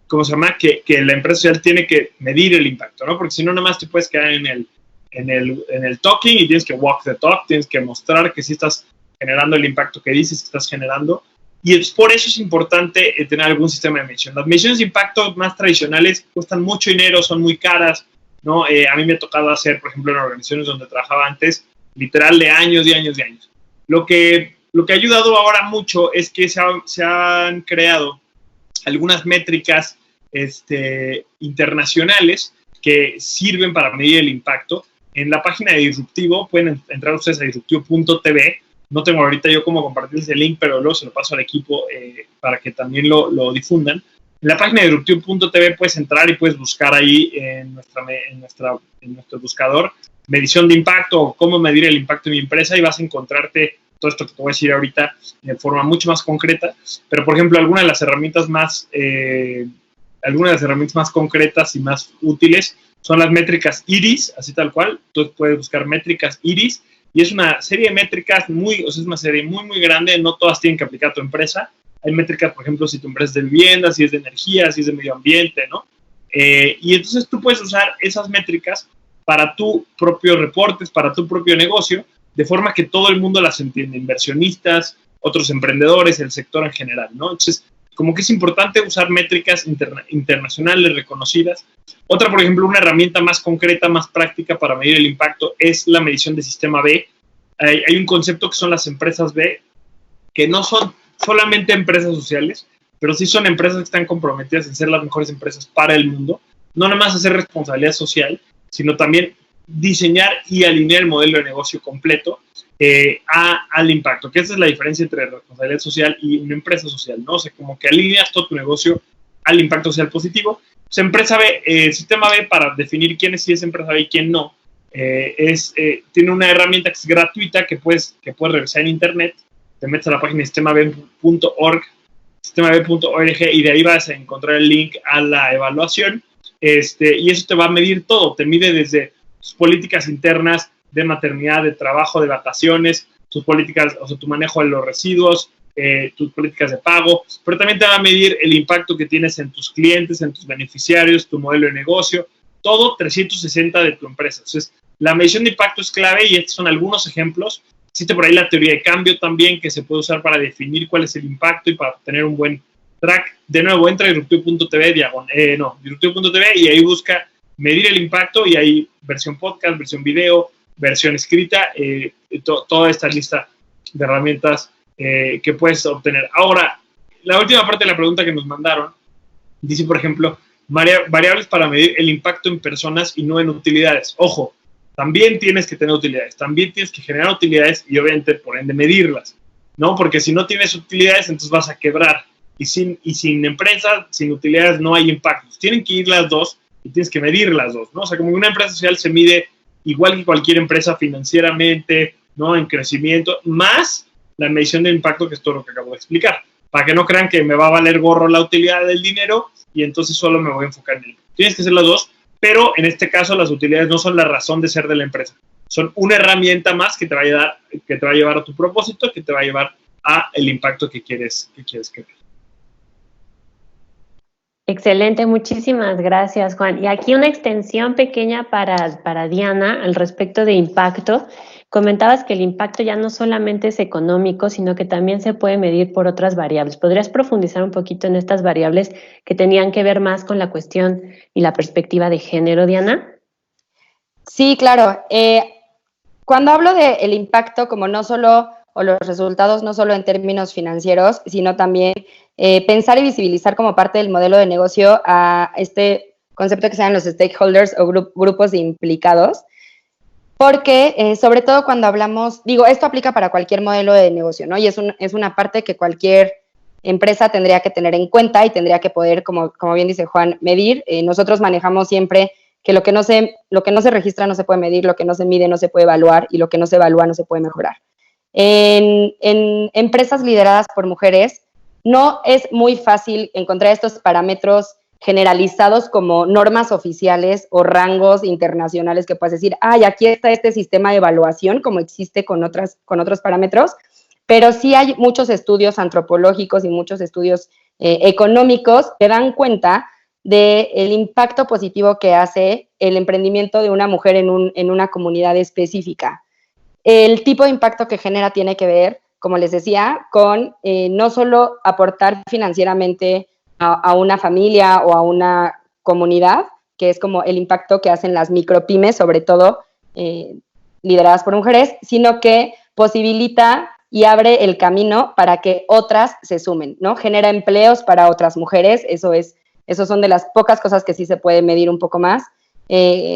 ¿cómo se llama? Que la empresa social tiene que medir el impacto, ¿no? Porque si no, nada más te puedes quedar en el talking y tienes que walk the talk, tienes que mostrar que sí estás generando el impacto que dices que estás generando. Y por eso es importante tener algún sistema de medición. Las mediciones de impacto más tradicionales cuestan mucho dinero, son muy caras, ¿no? A mí me ha tocado hacer, por ejemplo, en organizaciones donde trabajaba antes, literal de años y años y años. Lo que ha ayudado ahora mucho es que se han creado algunas métricas internacionales que sirven para medir el impacto. En la página de Disruptivo, pueden entrar ustedes a disruptivo.tv. No tengo ahorita yo cómo compartirles el link, pero luego se lo paso al equipo para que también lo difundan. En la página de disruptivo.tv puedes entrar y puedes buscar ahí en nuestro buscador medición de impacto o cómo medir el impacto de mi empresa y vas a encontrarte todo esto que te voy a decir ahorita de forma mucho más concreta. Pero, por ejemplo, algunas de las herramientas más concretas y más útiles son las métricas IRIS, así tal cual. Tú puedes buscar métricas IRIS y es una serie de métricas es una serie muy, muy grande. No todas tienen que aplicar a tu empresa. Hay métricas, por ejemplo, si tu empresa es de vivienda, si es de energía, si es de medio ambiente, ¿no? Y entonces tú puedes usar esas métricas para tu propio reportes, para tu propio negocio, de forma que todo el mundo las entiende, inversionistas, otros emprendedores, el sector en general, ¿no? Entonces, como que es importante usar métricas internacionales reconocidas. Otra, por ejemplo, una herramienta más concreta, más práctica para medir el impacto es la medición de sistema B. Hay un concepto que son las empresas B, que no son solamente empresas sociales, pero sí son empresas que están comprometidas en ser las mejores empresas para el mundo. No nada más hacer responsabilidad social, sino también diseñar y alinear el modelo de negocio completo al impacto, que esa es la diferencia entre responsabilidad social y una empresa social, ¿no? O sea, como que alineas todo tu negocio al impacto social positivo. Pues empresa B, sistema B, para definir quién sí es empresa B y quién no, tiene una herramienta que es gratuita que puedes revisar en internet. Te metes a la página sistemab.org, y de ahí vas a encontrar el link a la evaluación, y eso te va a medir todo, te mide desde tus políticas internas de maternidad, de trabajo, de vacaciones, tus políticas, o sea, tu manejo de los residuos, tus políticas de pago, pero también te va a medir el impacto que tienes en tus clientes, en tus beneficiarios, tu modelo de negocio, todo 360 de tu empresa. Entonces, la medición de impacto es clave y estos son algunos ejemplos. Existe por ahí la teoría de cambio también que se puede usar para definir cuál es el impacto y para tener un buen track. De nuevo, entra a disruptivo.tv, disruptivo.tv y ahí busca medir el impacto y hay versión podcast, versión video, versión escrita, toda esta lista de herramientas que puedes obtener. Ahora, la última parte de la pregunta que nos mandaron dice, por ejemplo, variables para medir el impacto en personas y no en utilidades. Ojo, también tienes que tener utilidades, también tienes que generar utilidades y obviamente por ende medirlas, ¿no? Porque si no tienes utilidades, entonces vas a quebrar. Y sin empresa, sin utilidades, no hay impactos. Tienen que ir las dos y tienes que medir las dos, ¿no? O sea, como una empresa social se mide igual que cualquier empresa financieramente, ¿no? En crecimiento, más la medición de impacto, que es todo lo que acabo de explicar. Para que no crean que me va a valer gorro la utilidad del dinero y entonces solo me voy a enfocar en ello. Tienes que hacer las dos, pero en este caso las utilidades no son la razón de ser de la empresa. Son una herramienta más que te va a llevar a tu propósito, que te va a llevar a el impacto que quieres crear. Excelente, muchísimas gracias, Juan. Y aquí una extensión pequeña para Diana al respecto de impacto. Comentabas que el impacto ya no solamente es económico, sino que también se puede medir por otras variables. ¿Podrías profundizar un poquito en estas variables que tenían que ver más con la cuestión y la perspectiva de género, Diana? Sí, claro. Cuando hablo del impacto, como no solo, o los resultados no solo en términos financieros, sino también pensar y visibilizar como parte del modelo de negocio a este concepto que se llaman los stakeholders o grupos de implicados, porque sobre todo cuando hablamos, esto aplica para cualquier modelo de negocio, ¿no? Y es una parte que cualquier empresa tendría que tener en cuenta y tendría que poder, como bien dice Juan, medir. Nosotros manejamos siempre que lo que no se registra no se puede medir, lo que no se mide no se puede evaluar y lo que no se evalúa no se puede mejorar. En empresas lideradas por mujeres no es muy fácil encontrar estos parámetros generalizados como normas oficiales o rangos internacionales que puedes decir, aquí está este sistema de evaluación como existe con otros parámetros, pero sí hay muchos estudios antropológicos y muchos estudios económicos que dan cuenta del impacto positivo que hace el emprendimiento de una mujer en una comunidad específica. El tipo de impacto que genera tiene que ver, como les decía, con no solo aportar financieramente a una familia o a una comunidad, que es como el impacto que hacen las micropymes, sobre todo lideradas por mujeres, sino que posibilita y abre el camino para que otras se sumen, ¿no? Genera empleos para otras mujeres, eso son de las pocas cosas que sí se puede medir un poco más.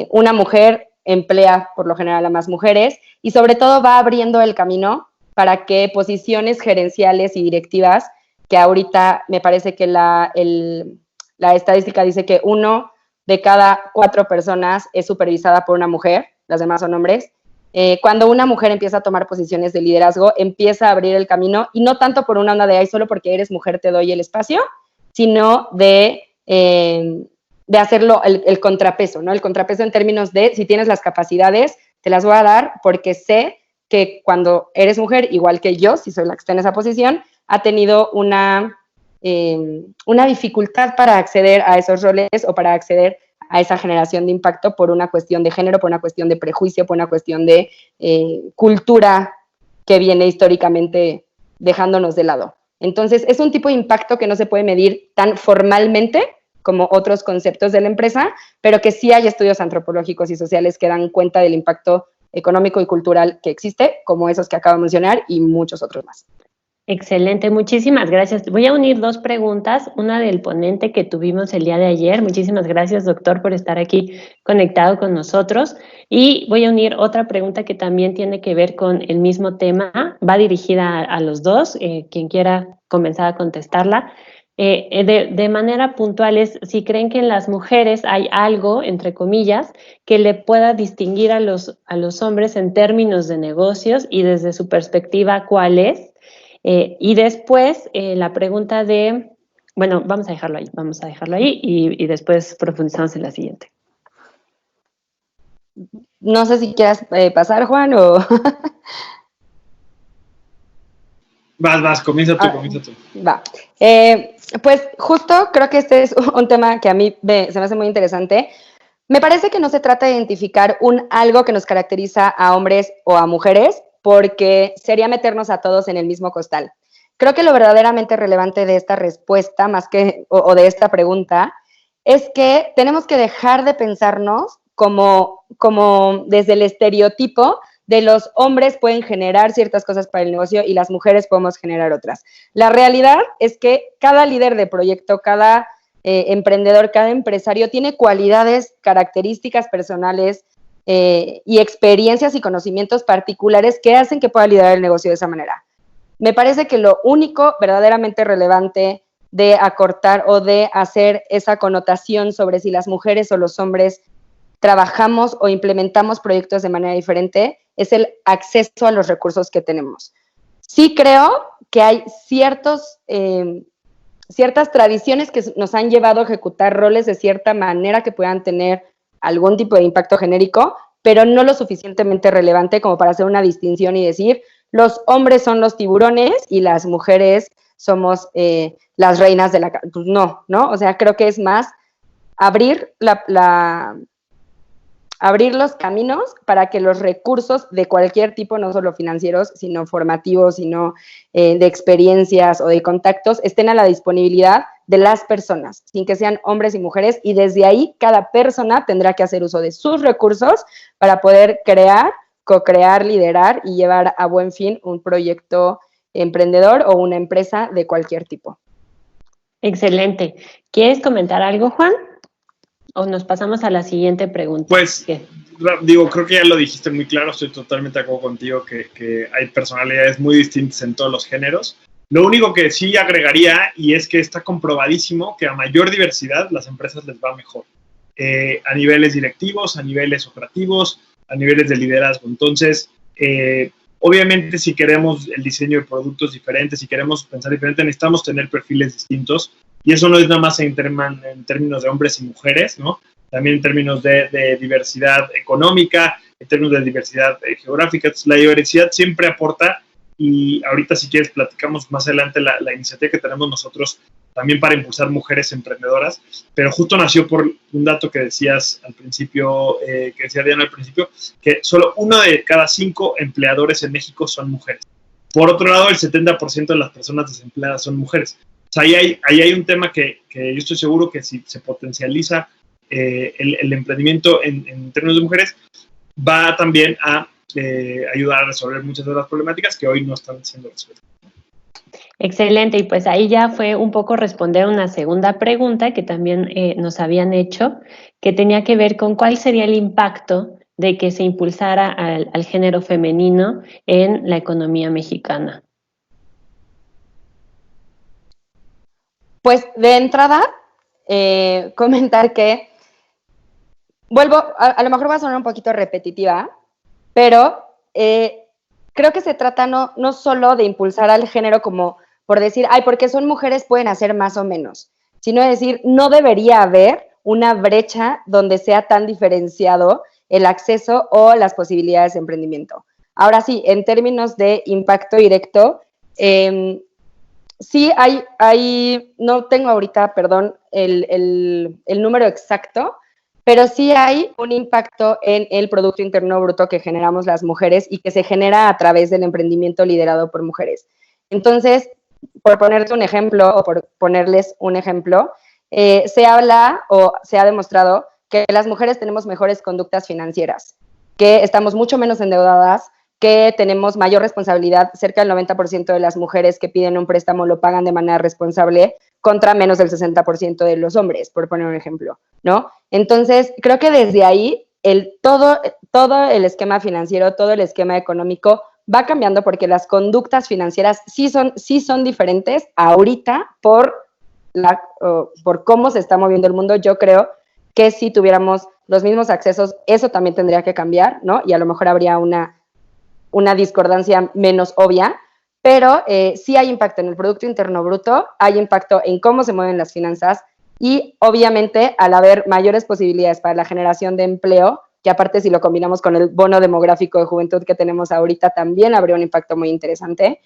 Una mujer emplea por lo general a más mujeres y sobre todo va abriendo el camino para que posiciones gerenciales y directivas, que ahorita me parece que la estadística dice que 1 de cada 4 personas es supervisada por una mujer, las demás son hombres. Cuando una mujer empieza a tomar posiciones de liderazgo, empieza a abrir el camino, y no tanto por una onda de, solo porque eres mujer te doy el espacio, sino de hacerlo el contrapeso, ¿no? El contrapeso en términos de, si tienes las capacidades, te las voy a dar porque sé que cuando eres mujer, igual que yo, si soy la que está en esa posición, ha tenido una dificultad para acceder a esos roles o para acceder a esa generación de impacto por una cuestión de género, por una cuestión de prejuicio, por una cuestión de cultura que viene históricamente dejándonos de lado. Entonces, es un tipo de impacto que no se puede medir tan formalmente como otros conceptos de la empresa, pero que sí hay estudios antropológicos y sociales que dan cuenta del impacto económico y cultural que existe, como esos que acabo de mencionar y muchos otros más. Excelente, muchísimas gracias. Voy a unir 2 preguntas, una del ponente que tuvimos el día de ayer. Muchísimas gracias, doctor, por estar aquí conectado con nosotros. Y voy a unir otra pregunta que también tiene que ver con el mismo tema. Va dirigida a los dos, quien quiera comenzar a contestarla. De manera puntual es si creen que en las mujeres hay algo, entre comillas, que le pueda distinguir a los hombres en términos de negocios y desde su perspectiva, ¿cuál es? Y después la pregunta de, bueno, vamos a dejarlo ahí y después profundizamos en la siguiente. No sé si quieras pasar, Juan, o... Comienza tú. Va. Pues justo creo que este es un tema que a mí se me hace muy interesante. Me parece que no se trata de identificar algo que nos caracteriza a hombres o a mujeres, porque sería meternos a todos en el mismo costal. Creo que lo verdaderamente relevante de esta respuesta, o de esta pregunta, es que tenemos que dejar de pensarnos como desde el estereotipo de los hombres pueden generar ciertas cosas para el negocio y las mujeres podemos generar otras. La realidad es que cada líder de proyecto, cada emprendedor, cada empresario tiene cualidades, características personales y experiencias y conocimientos particulares que hacen que pueda liderar el negocio de esa manera. Me parece que lo único verdaderamente relevante de acortar o de hacer esa connotación sobre si las mujeres o los hombres trabajamos o implementamos proyectos de manera diferente es el acceso a los recursos que tenemos. Sí creo que hay ciertas tradiciones que nos han llevado a ejecutar roles de cierta manera que puedan tener algún tipo de impacto genérico, pero no lo suficientemente relevante como para hacer una distinción y decir, los hombres son los tiburones y las mujeres somos las reinas de la... Pues no, ¿no? O sea, creo que es más abrir abrir los caminos para que los recursos de cualquier tipo, no solo financieros, sino formativos, sino de experiencias o de contactos, estén a la disponibilidad de las personas, sin que sean hombres y mujeres, y desde ahí cada persona tendrá que hacer uso de sus recursos para poder crear, co-crear, liderar y llevar a buen fin un proyecto emprendedor o una empresa de cualquier tipo. Excelente. ¿Quieres comentar algo, Juan? ¿O nos pasamos a la siguiente pregunta? Pues, creo que ya lo dijiste muy claro, estoy totalmente de acuerdo contigo que hay personalidades muy distintas en todos los géneros. Lo único que sí agregaría, y es que está comprobadísimo que a mayor diversidad las empresas les va mejor, a niveles directivos, a niveles operativos, a niveles de liderazgo. Entonces, obviamente si queremos el diseño de productos diferentes, si queremos pensar diferente, necesitamos tener perfiles distintos. Y eso no es nada más en términos de hombres y mujeres, ¿no? También en términos de diversidad económica, en términos de diversidad geográfica. Entonces, la diversidad siempre aporta, y ahorita si quieres platicamos más adelante la iniciativa que tenemos nosotros también para impulsar mujeres emprendedoras, pero justo nació por un dato que decías al principio, que decía Diana al principio, que solo 1 de cada 5 empleadores en México son mujeres. Por otro lado, el 70% de las personas desempleadas son mujeres. O sea, ahí hay un tema que yo estoy seguro que si se potencializa el emprendimiento en términos de mujeres, va también a ayudar a resolver muchas de las problemáticas que hoy no están siendo resueltas. Excelente, y pues ahí ya fue un poco responder una segunda pregunta que también nos habían hecho, que tenía que ver con cuál sería el impacto de que se impulsara al género femenino en la economía mexicana. Pues de entrada, comentar que, a lo mejor va a sonar un poquito repetitiva, pero creo que se trata no solo de impulsar al género como por decir, porque son mujeres pueden hacer más o menos, sino de decir, no debería haber una brecha donde sea tan diferenciado el acceso o las posibilidades de emprendimiento. Ahora sí, en términos de impacto directo, sí no tengo ahorita, perdón, el número exacto, pero sí hay un impacto en el Producto Interno Bruto que generamos las mujeres y que se genera a través del emprendimiento liderado por mujeres. Entonces, por ponerte un ejemplo, o por ponerles un ejemplo, se habla o se ha demostrado que las mujeres tenemos mejores conductas financieras, que estamos mucho menos endeudadas, que tenemos mayor responsabilidad, cerca del 90% de las mujeres que piden un préstamo lo pagan de manera responsable, contra menos del 60% de los hombres, por poner un ejemplo, ¿no? Entonces, creo que desde ahí, todo el esquema financiero, todo el esquema económico va cambiando porque las conductas financieras sí son diferentes ahorita por cómo se está moviendo el mundo. Yo creo que si tuviéramos los mismos accesos, eso también tendría que cambiar, ¿no? Y a lo mejor habría una discordancia menos obvia, pero sí hay impacto en el Producto Interno Bruto, hay impacto en cómo se mueven las finanzas y obviamente al haber mayores posibilidades para la generación de empleo, que aparte si lo combinamos con el bono demográfico de juventud que tenemos ahorita, también habría un impacto muy interesante.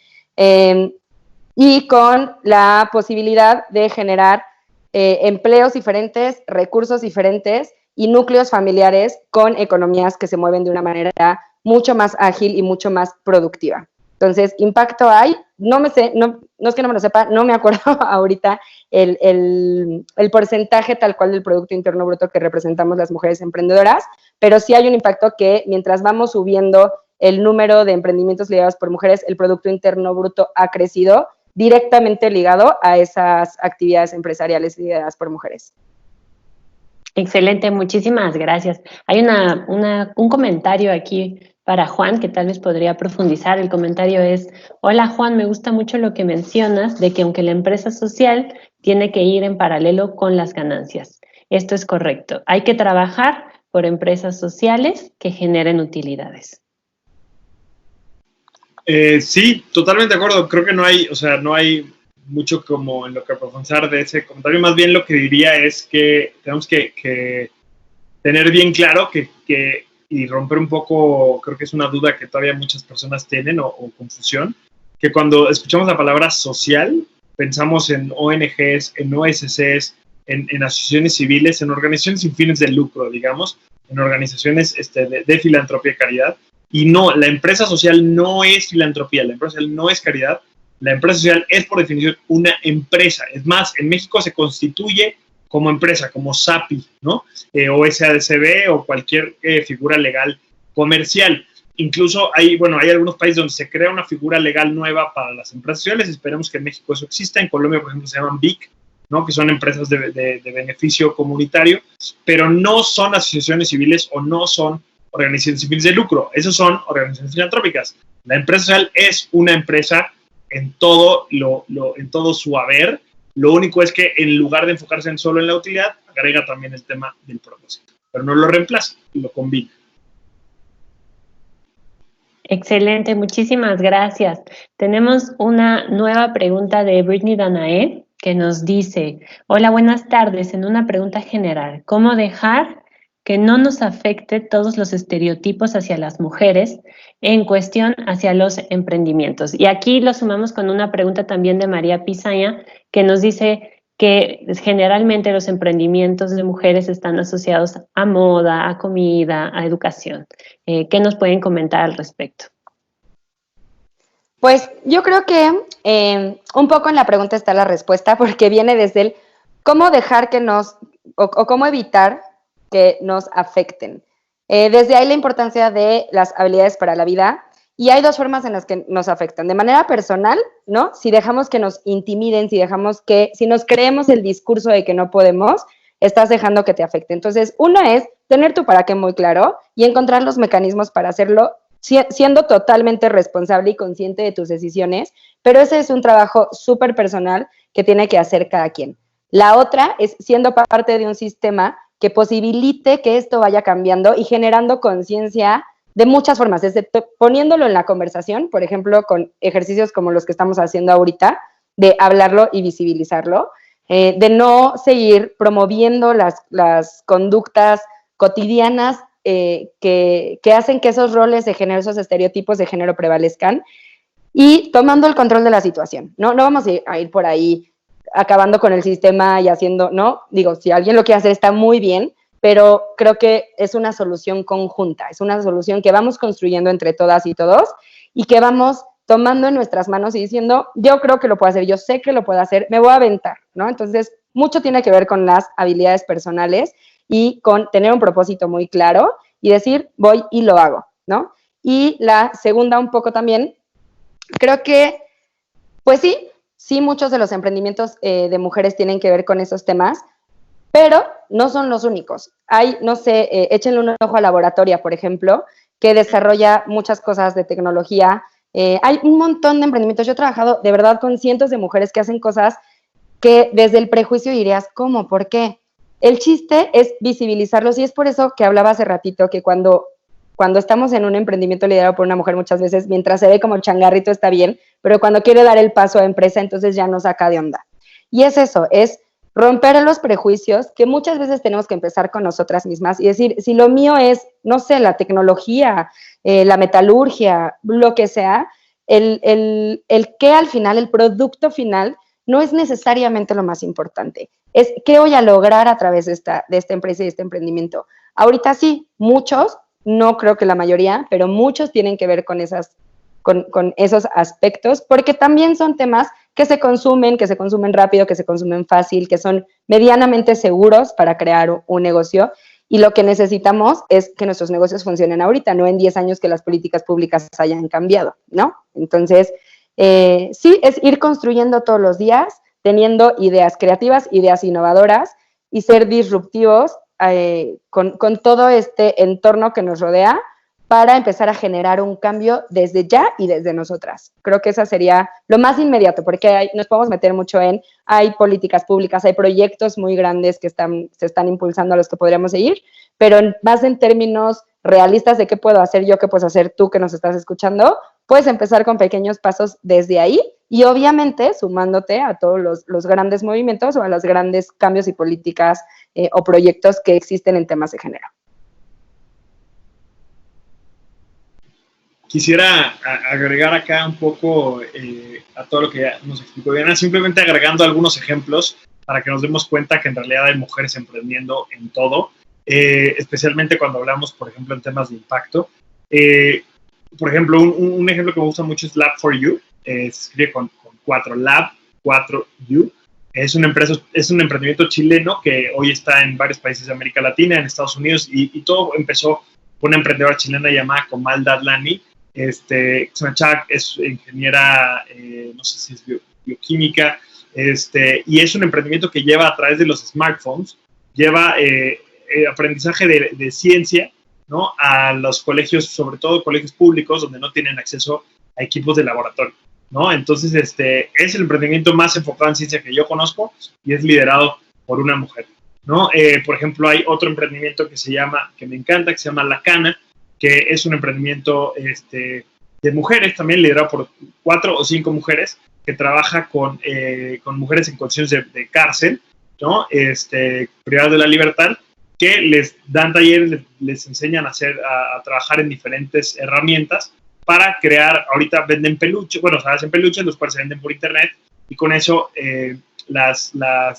y con la posibilidad de generar empleos diferentes, recursos diferentes y núcleos familiares con economías que se mueven de una manera mucho más ágil y mucho más productiva. Entonces, impacto hay, no me sé, no es que no me lo sepa, no me acuerdo ahorita el porcentaje tal cual del Producto Interno Bruto que representamos las mujeres emprendedoras, pero sí hay un impacto que mientras vamos subiendo el número de emprendimientos liderados por mujeres, el Producto Interno Bruto ha crecido directamente ligado a esas actividades empresariales lideradas por mujeres. Excelente, muchísimas gracias. Hay un comentario aquí para Juan que tal vez podría profundizar. El comentario es: hola Juan, me gusta mucho lo que mencionas de que aunque la empresa social tiene que ir en paralelo con las ganancias. Esto es correcto. Hay que trabajar por empresas sociales que generen utilidades. Sí, totalmente de acuerdo. Creo que no hay mucho como en lo que profundizar de ese comentario. Más bien lo que diría es que tenemos que tener bien claro y romper un poco, creo que es una duda que todavía muchas personas tienen o confusión, que cuando escuchamos la palabra social, pensamos en ONGs, en OSCs, en asociaciones civiles, en organizaciones sin fines de lucro, digamos, en organizaciones de filantropía y caridad. Y no, la empresa social no es filantropía, la empresa social no es caridad, la empresa social es por definición una empresa. Es más, en México se constituye como empresa, como SAPI, ¿no? O SADCB o cualquier figura legal comercial. Incluso hay algunos países donde se crea una figura legal nueva para las empresas sociales. Esperemos que en México eso exista. En Colombia, por ejemplo, se llaman BIC, ¿no? Que son empresas de beneficio comunitario, pero no son asociaciones civiles o no son organizaciones sin fines de lucro. Esos son organizaciones filantrópicas. La empresa social es una empresa en todo su haber. Lo único es que en lugar de enfocarse solo en la utilidad, agrega también el tema del propósito. Pero no lo reemplaza, lo combina. Excelente, muchísimas gracias. Tenemos una nueva pregunta de Britney Danae que nos dice: hola, buenas tardes. En una pregunta general, ¿cómo dejar que no nos afecte todos los estereotipos hacia las mujeres en cuestión hacia los emprendimientos? Y aquí lo sumamos con una pregunta también de María Pizaña, que nos dice que generalmente los emprendimientos de mujeres están asociados a moda, a comida, a educación. ¿Qué nos pueden comentar al respecto? Pues yo creo que un poco en la pregunta está la respuesta, porque viene desde el cómo dejar que o cómo evitar que nos afecten. Desde ahí la importancia de las habilidades para la vida, y hay dos formas en las que nos afectan. De manera personal, ¿no? Si dejamos que nos intimiden, si nos creemos el discurso de que no podemos, estás dejando que te afecte. Entonces, uno es tener tu para qué muy claro y encontrar los mecanismos para hacerlo, siendo totalmente responsable y consciente de tus decisiones, pero ese es un trabajo súper personal que tiene que hacer cada quien. La otra es siendo parte de un sistema que posibilite que esto vaya cambiando y generando conciencia de muchas formas, desde poniéndolo en la conversación, por ejemplo, con ejercicios como los que estamos haciendo ahorita, de hablarlo y visibilizarlo, de no seguir promoviendo las conductas cotidianas que hacen que esos roles de género, esos estereotipos de género prevalezcan, y tomando el control de la situación. No vamos a ir por ahí acabando con el sistema y haciendo, ¿no? Digo, si alguien lo quiere hacer está muy bien, pero creo que es una solución conjunta, es una solución que vamos construyendo entre todas y todos y que vamos tomando en nuestras manos y diciendo, yo creo que lo puedo hacer, yo sé que lo puedo hacer, me voy a aventar, ¿no? Entonces, mucho tiene que ver con las habilidades personales y con tener un propósito muy claro y decir, voy y lo hago, ¿no? Y la segunda un poco también, creo que, pues sí, muchos de los emprendimientos de mujeres tienen que ver con esos temas, pero no son los únicos. Hay, no sé, échenle un ojo a Laboratoria, por ejemplo, que desarrolla muchas cosas de tecnología. Hay un montón de emprendimientos. Yo he trabajado de verdad con cientos de mujeres que hacen cosas que desde el prejuicio dirías, ¿cómo? ¿Por qué? El chiste es visibilizarlos y es por eso que hablaba hace ratito que cuando estamos en un emprendimiento liderado por una mujer muchas veces, mientras se ve como changarrito está bien, pero cuando quiere dar el paso a empresa, entonces ya nos saca de onda. Y es eso, es romper los prejuicios que muchas veces tenemos que empezar con nosotras mismas y decir, si lo mío es, no sé, la tecnología, la metalurgia, lo que sea, el qué al final, el producto final, no es necesariamente lo más importante. Es qué voy a lograr a través de esta empresa y de este emprendimiento. Ahorita sí, muchos, no creo que la mayoría, pero muchos tienen que ver con esos aspectos, porque también son temas que se consumen rápido, que se consumen fácil, que son medianamente seguros para crear un negocio. Y lo que necesitamos es que nuestros negocios funcionen ahorita, no en 10 años que las políticas públicas hayan cambiado, ¿no? Entonces, sí, es ir construyendo todos los días, teniendo ideas creativas, ideas innovadoras y ser disruptivos con todo este entorno que nos rodea para empezar a generar un cambio desde ya y desde nosotras. Creo que esa sería lo más inmediato, porque nos podemos meter mucho hay políticas públicas, hay proyectos muy grandes que se están impulsando a los que podríamos seguir, pero más en términos realistas de qué puedo hacer yo, qué puedes hacer tú que nos estás escuchando, puedes empezar con pequeños pasos desde ahí y obviamente sumándote a todos los grandes movimientos o a los grandes cambios y políticas o proyectos que existen en temas de género. Quisiera agregar acá un poco a todo lo que ya nos explicó Diana, simplemente agregando algunos ejemplos para que nos demos cuenta que en realidad hay mujeres emprendiendo en todo, especialmente cuando hablamos, por ejemplo, en temas de impacto. Por ejemplo, un ejemplo que me gusta mucho es Lab4U, se escribe con 4, Lab4U. Es un emprendimiento chileno que hoy está en varios países de América Latina, en Estados Unidos, y todo empezó con una emprendedora chilena llamada Comal Dadlani. Es una chava, es ingeniera, no sé si es bioquímica, y es un emprendimiento que lleva a través de los smartphones, lleva aprendizaje de ciencia, ¿no?, a los colegios, sobre todo colegios públicos, donde no tienen acceso a equipos de laboratorio, ¿no? Entonces, es el emprendimiento más enfocado en ciencia que yo conozco y es liderado por una mujer, ¿no? Por ejemplo, hay otro emprendimiento que me encanta, que se llama La Cana, que es un emprendimiento de mujeres, también liderado por 4 o 5 mujeres, que trabaja con mujeres en condiciones de cárcel, ¿no? Privadas de la libertad, que les dan talleres, les enseñan a trabajar en diferentes herramientas para crear, ahorita venden peluches, bueno, o sea, hacen peluches, los cuales se venden por internet, y con eso las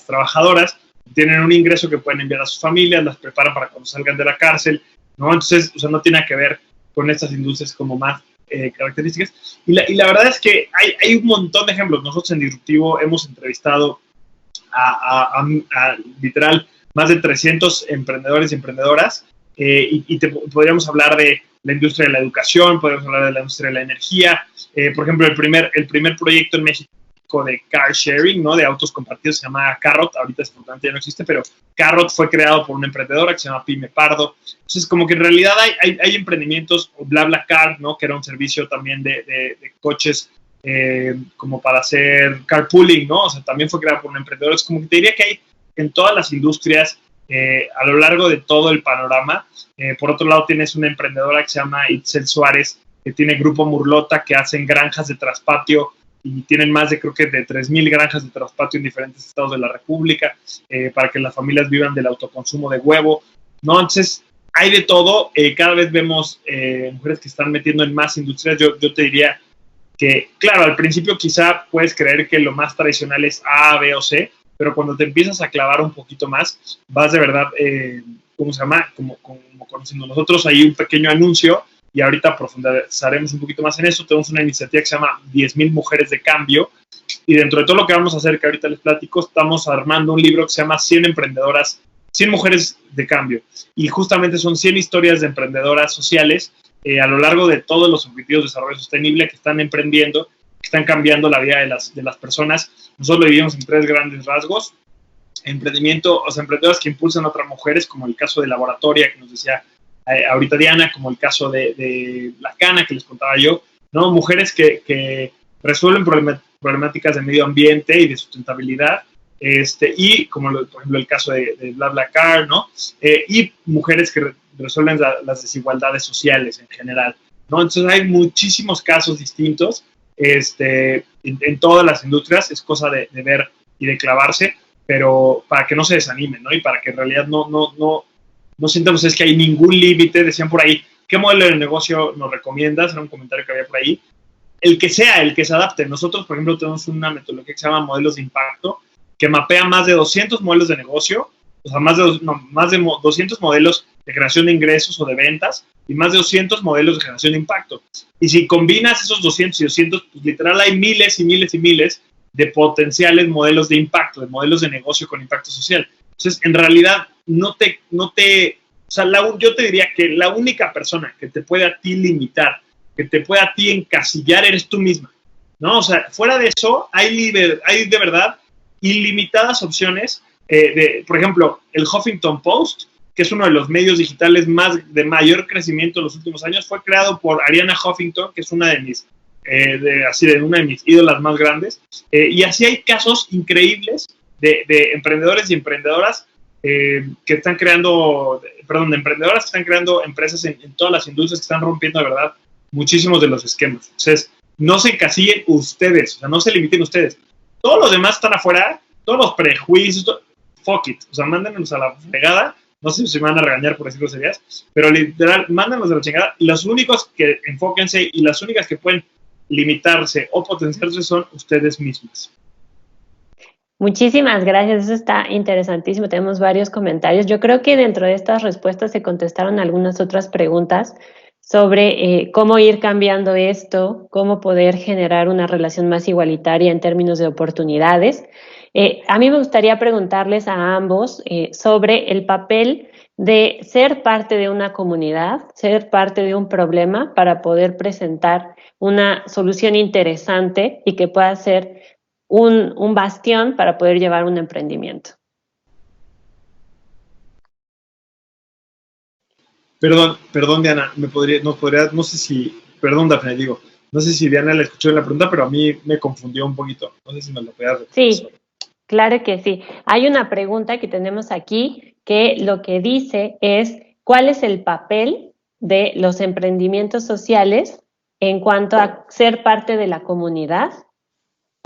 trabajadoras tienen un ingreso que pueden enviar a sus familias, las preparan para cuando salgan de la cárcel, ¿no? Entonces, o sea, no tiene que ver con estas industrias como más características. Y la verdad es que hay un montón de ejemplos. Nosotros en Disruptivo hemos entrevistado a literal más de 300 emprendedores y emprendedoras, y podríamos hablar de la industria de la educación, podríamos hablar de la industria de la energía. Por ejemplo, el primer proyecto en México de car sharing, ¿no?, de autos compartidos, se llama Carrot. Ahorita ya no existe, pero Carrot fue creado por una emprendedora que se llama Pyme Pardo. Entonces, como que en realidad hay emprendimientos, o BlaBlaCar, ¿no?, que era un servicio también de coches como para hacer carpooling, ¿no? O sea, también fue creado por un emprendedor. Es como que te diría que hay en todas las industrias a lo largo de todo el panorama. Por otro lado, tienes una emprendedora que se llama Itzel Suárez, que tiene Grupo Murlota, que hacen granjas de traspatio, y tienen más de, creo que de 3,000 granjas de traspatio en diferentes estados de la República, para que las familias vivan del autoconsumo de huevo, ¿no? Entonces, hay de todo. Cada vez vemos mujeres que están metiendo en más industrias. Yo te diría que, claro, al principio quizá puedes creer que lo más tradicional es A, B o C, pero cuando te empiezas a clavar un poquito más, vas de verdad, ¿cómo se llama? Como conociendo nosotros, hay un pequeño anuncio, y ahorita profundizaremos un poquito más en eso. Tenemos una iniciativa que se llama 10,000 Mujeres de Cambio, y dentro de todo lo que vamos a hacer, que ahorita les platico, estamos armando un libro que se llama 100 emprendedoras, 100 mujeres de cambio, y justamente son 100 historias de emprendedoras sociales a lo largo de todos los objetivos de desarrollo sostenible, que están emprendiendo, que están cambiando la vida de las personas. Nosotros lo dividimos en 3 grandes rasgos: emprendimiento, o sea, emprendedoras que impulsan a otras mujeres, como el caso de Laboratoria, que nos decía ahorita Diana, como el caso de La Cana, que les contaba yo, ¿no? Mujeres que resuelven problemáticas de medio ambiente y de sustentabilidad, y como por ejemplo el caso de BlaBlaCar, ¿no? Y mujeres que resuelven las desigualdades sociales en general, ¿no? Entonces hay muchísimos casos distintos en todas las industrias. Es cosa de ver y de clavarse, pero para que no se desanimen, ¿no? Y para que en realidad no sientamos es que hay ningún límite. Decían por ahí, ¿qué modelo de negocio nos recomiendas? Era un comentario que había por ahí. el que sea, el que se adapte. Nosotros, por ejemplo, tenemos una metodología que se llama modelos de impacto, que mapea más de 200 modelos de negocio, o sea, más de 200 modelos de generación de ingresos o de ventas y más de 200 modelos de generación de impacto. Y si combinas esos 200 y 200, pues literal hay miles y miles y miles de potenciales modelos de impacto, de modelos de negocio con impacto social. Entonces, en realidad, yo te diría que la única persona que te puede a ti limitar, que te puede a ti encasillar, eres tú misma, ¿no? O sea, fuera de eso, hay de verdad ilimitadas opciones. Por ejemplo, el Huffington Post, que es uno de los medios digitales de mayor crecimiento en los últimos años, fue creado por Arianna Huffington, que es una de mis ídolas más grandes. Y así hay casos increíbles de emprendedores y emprendedoras que están creando, de emprendedoras que están creando empresas en todas las industrias, que están rompiendo de verdad muchísimos de los esquemas. Entonces, no se encasillen ustedes, o sea, no se limiten ustedes. Todos los demás están afuera, todos los prejuicios, fuck it, o sea, mándenlos a la fregada. No sé si me van a regañar por decir groserías, pero literal, mándenlos a la chingada. Y los únicos que enfóquense y las únicas que pueden limitarse o potenciarse son ustedes mismos. Muchísimas gracias, eso está interesantísimo. Tenemos varios comentarios. Yo creo que dentro de estas respuestas se contestaron algunas otras preguntas sobre cómo ir cambiando esto, cómo poder generar una relación más igualitaria en términos de oportunidades. A mí me gustaría preguntarles a ambos sobre el papel de ser parte de una comunidad, ser parte de un problema para poder presentar una solución interesante y que pueda ser un bastión para poder llevar un emprendimiento. Perdón, Diana, no sé si, perdón, Dafne, digo, no sé si Diana le escuchó en la pregunta, pero a mí me confundió un poquito. No sé si me lo podías repetir. Sí, claro que sí. Hay una pregunta que tenemos aquí que lo que dice es ¿cuál es el papel de los emprendimientos sociales en cuanto a ser parte de la comunidad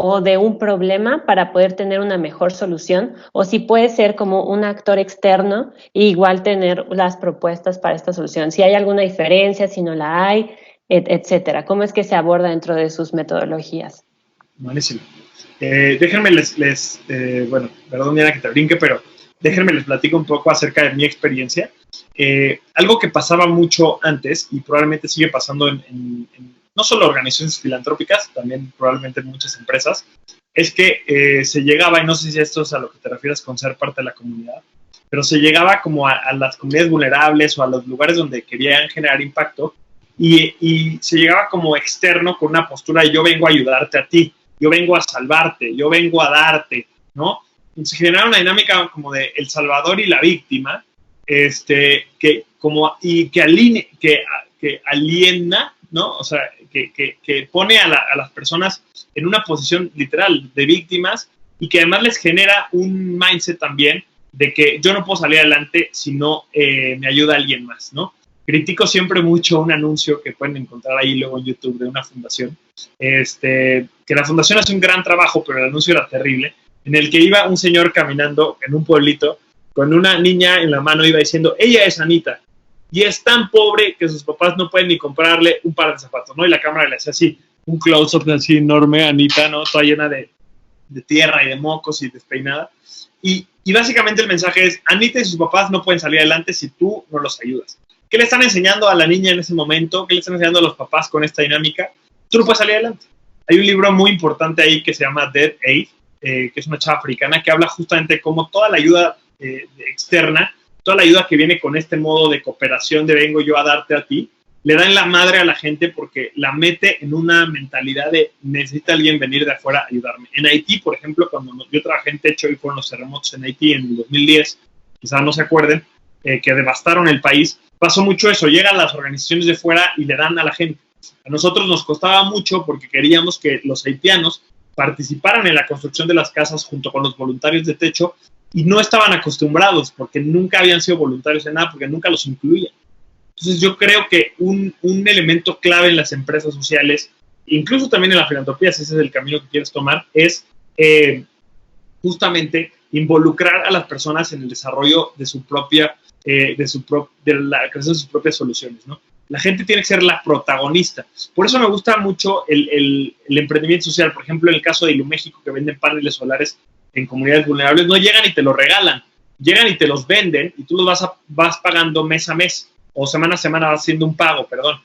o de un problema para poder tener una mejor solución, o si puede ser como un actor externo e igual tener las propuestas para esta solución? Si hay alguna diferencia, si no la hay, etcétera. ¿Cómo es que se aborda dentro de sus metodologías? Buenísimo. Déjenme bueno, perdón Diana que te brinque, pero déjenme les platico un poco acerca de mi experiencia. Algo que pasaba mucho antes y probablemente sigue pasando en no solo organizaciones filantrópicas, también probablemente en muchas empresas, es que se llegaba, y no sé si esto es a lo que te refieres con ser parte de la comunidad, pero se llegaba como a las comunidades vulnerables o a los lugares donde querían generar impacto y se llegaba como externo con una postura de yo vengo a ayudarte a ti, yo vengo a salvarte, yo vengo a darte, ¿no? Se generaba una dinámica como de el salvador y la víctima, que aliena, ¿no? O sea, que pone a las personas en una posición literal de víctimas y que además les genera un mindset también de que yo no puedo salir adelante si no me ayuda alguien más, ¿no? Critico siempre mucho un anuncio que pueden encontrar ahí luego en YouTube de una fundación, que la fundación hace un gran trabajo, pero el anuncio era terrible, en el que iba un señor caminando en un pueblito con una niña en la mano, iba diciendo, ella es Anita, y es tan pobre que sus papás no pueden ni comprarle un par de zapatos, ¿no? Y la cámara le hacía así, un close-up así enorme, Anita, ¿no? Toda llena de tierra y de mocos y despeinada. Y básicamente el mensaje es, Anita y sus papás no pueden salir adelante si tú no los ayudas. ¿Qué le están enseñando a la niña en ese momento? ¿Qué le están enseñando a los papás con esta dinámica? Tú no puedes salir adelante. Hay un libro muy importante ahí que se llama Dead Aid, que es una chava africana que habla justamente de cómo toda la ayuda externa, toda la ayuda que viene con este modo de cooperación de vengo yo a darte a ti, le da en la madre a la gente porque la mete en una mentalidad de necesita alguien venir de afuera a ayudarme. En Haití, por ejemplo, cuando yo trabajé en Techo y fueron los terremotos en Haití en 2010, quizás no se acuerden, que devastaron el país, pasó mucho eso, llegan las organizaciones de fuera y le dan a la gente. A nosotros nos costaba mucho porque queríamos que los haitianos participaran en la construcción de las casas junto con los voluntarios de Techo y no estaban acostumbrados porque nunca habían sido voluntarios en nada, porque nunca los incluían. Entonces yo creo que un elemento clave en las empresas sociales, incluso también en la filantropía, si ese es el camino que quieres tomar, es justamente involucrar a las personas en el desarrollo de su propia, de la creación de sus propias soluciones, ¿no? La gente tiene que ser la protagonista. Por eso me gusta mucho el emprendimiento social. Por ejemplo, en el caso de Iluméxico, que venden paneles solares en comunidades vulnerables, no llegan y te los regalan. Llegan y te los venden y tú los vas pagando mes a mes o semana a semana vas haciendo un pago, perdón.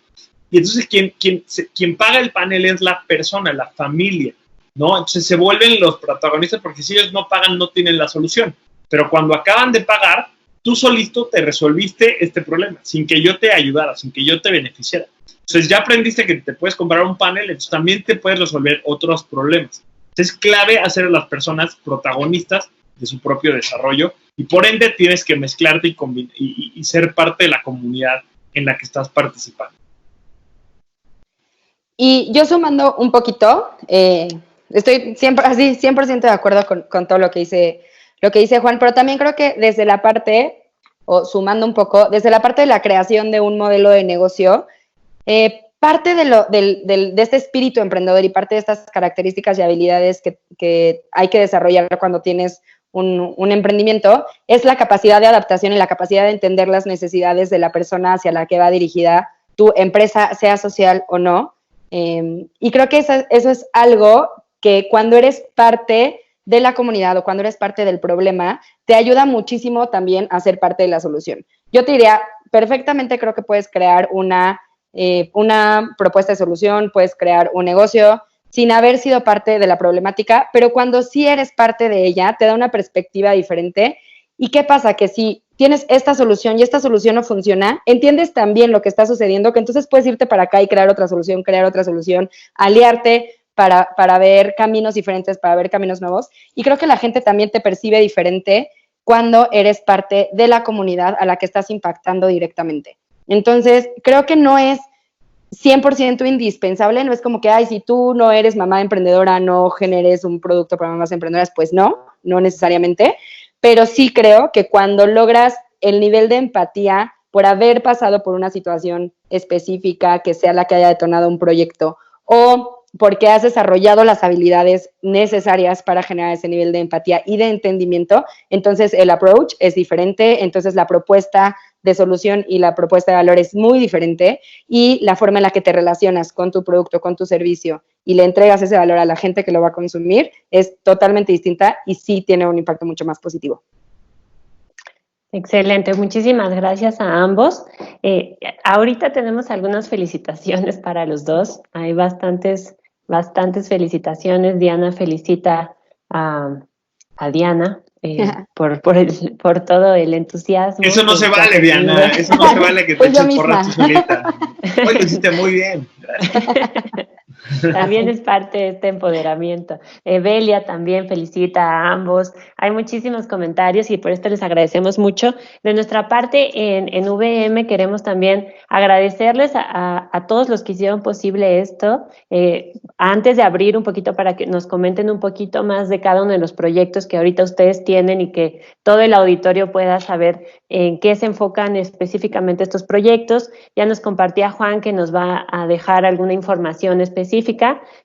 Y entonces quien paga el panel es la persona, la familia, ¿no? Entonces se vuelven los protagonistas porque si ellos no pagan no tienen la solución. Pero cuando acaban de pagar, tú solito te resolviste este problema, sin que yo te ayudara, sin que yo te beneficiara. Entonces ya aprendiste que te puedes comprar un panel, entonces también te puedes resolver otros problemas. Entonces es clave hacer a las personas protagonistas de su propio desarrollo y por ende tienes que mezclarte y ser parte de la comunidad en la que estás participando. Y yo sumando un poquito, estoy 100% de acuerdo con todo lo que dice Juan, pero también creo que desde la parte, o sumando un poco, desde la parte de la creación de un modelo de negocio, parte de este espíritu emprendedor y parte de estas características y habilidades que hay que desarrollar cuando tienes un emprendimiento es la capacidad de adaptación y la capacidad de entender las necesidades de la persona hacia la que va dirigida tu empresa, sea social o no. Y creo que eso es algo que cuando eres parte de la comunidad o cuando eres parte del problema, te ayuda muchísimo también a ser parte de la solución. Yo te diría, perfectamente creo que puedes crear una propuesta de solución, puedes crear un negocio sin haber sido parte de la problemática, pero cuando sí eres parte de ella, te da una perspectiva diferente. ¿Y qué pasa? Que si tienes esta solución y esta solución no funciona, entiendes también lo que está sucediendo, que entonces puedes irte para acá y crear otra solución, aliarte para ver caminos diferentes, para ver caminos nuevos. Y creo que la gente también te percibe diferente cuando eres parte de la comunidad a la que estás impactando directamente. Entonces, creo que no es 100% indispensable, no es como que, ay, si tú no eres mamá emprendedora, no generes un producto para mamás emprendedoras, pues no necesariamente, pero sí creo que cuando logras el nivel de empatía por haber pasado por una situación específica que sea la que haya detonado un proyecto o porque has desarrollado las habilidades necesarias para generar ese nivel de empatía y de entendimiento, entonces el approach es diferente, entonces la propuesta de solución y la propuesta de valor es muy diferente y la forma en la que te relacionas con tu producto, con tu servicio y le entregas ese valor a la gente que lo va a consumir es totalmente distinta y sí tiene un impacto mucho más positivo. Excelente, muchísimas gracias a ambos. Ahorita tenemos algunas felicitaciones para los dos. Hay bastantes felicitaciones. Diana felicita a Diana por todo el entusiasmo. Eso no se vale, Diana. Eso no se vale que te eches porras tú solita. Hoy lo hiciste muy bien. Gracias. También es parte de este empoderamiento. Belia también felicita a ambos. Hay muchísimos comentarios y por esto les agradecemos mucho. De nuestra parte, en VM queremos también agradecerles a todos los que hicieron posible esto. Antes de abrir un poquito para que nos comenten un poquito más de cada uno de los proyectos que ahorita ustedes tienen y que todo el auditorio pueda saber en qué se enfocan específicamente estos proyectos. Ya nos compartía Juan que nos va a dejar alguna información específica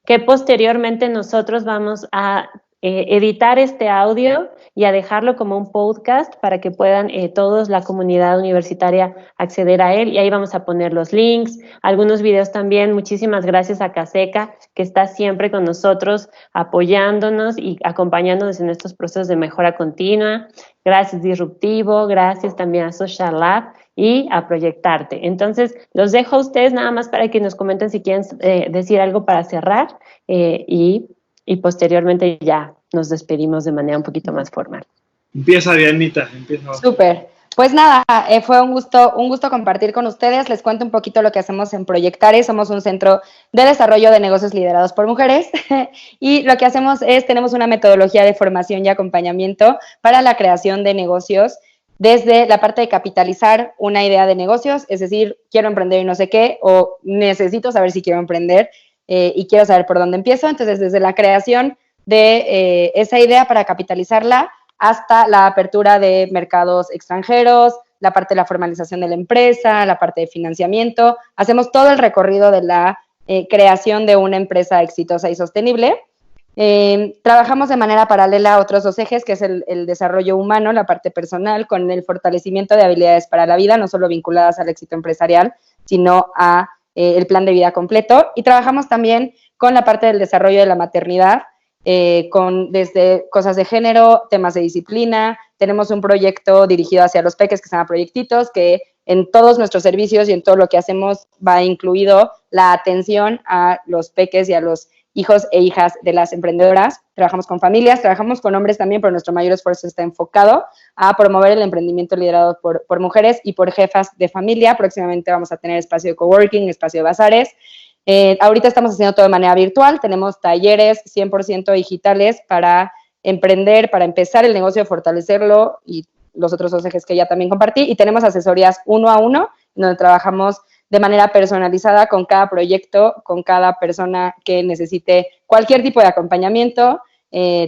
que posteriormente nosotros vamos a editar este audio y a dejarlo como un podcast para que puedan todos la comunidad universitaria acceder a él y ahí vamos a poner los links, algunos videos también. Muchísimas gracias a Caseca que está siempre con nosotros apoyándonos y acompañándonos en estos procesos de mejora continua. Gracias Disruptivo, gracias también a Social Lab y a Proyectarte. Entonces, los dejo a ustedes nada más para que nos comenten si quieren decir algo para cerrar y posteriormente ya nos despedimos de manera un poquito más formal. Empieza, Dianita. Súper. Pues nada, fue un gusto compartir con ustedes. Les cuento un poquito lo que hacemos en Proyectare. Somos un centro de desarrollo de negocios liderados por mujeres y lo que hacemos es, tenemos una metodología de formación y acompañamiento para la creación de negocios desde la parte de capitalizar una idea de negocios, es decir, quiero emprender y no sé qué, o necesito saber si quiero emprender y quiero saber por dónde empiezo. Entonces, desde la creación de esa idea para capitalizarla hasta la apertura de mercados extranjeros, la parte de la formalización de la empresa, la parte de financiamiento. Hacemos todo el recorrido de la creación de una empresa exitosa y sostenible. Trabajamos de manera paralela a otros 2 ejes, que es el desarrollo humano, la parte personal, con el fortalecimiento de habilidades para la vida, no solo vinculadas al éxito empresarial, sino a el plan de vida completo. Y trabajamos también con la parte del desarrollo de la maternidad, desde cosas de género, temas de disciplina. Tenemos un proyecto dirigido hacia los peques que se llama Proyectitos, que en todos nuestros servicios y en todo lo que hacemos va incluido la atención a los peques y a los hijos e hijas de las emprendedoras. Trabajamos con familias, trabajamos con hombres también, pero nuestro mayor esfuerzo está enfocado a promover el emprendimiento liderado por mujeres y por jefas de familia. Próximamente vamos a tener espacio de coworking, espacio de bazares. Ahorita estamos haciendo todo de manera virtual, tenemos talleres 100% digitales para emprender, para empezar el negocio, fortalecerlo y los otros 2 ejes que ya también compartí, y tenemos asesorías 1 a 1, donde trabajamos de manera personalizada con cada proyecto, con cada persona que necesite cualquier tipo de acompañamiento.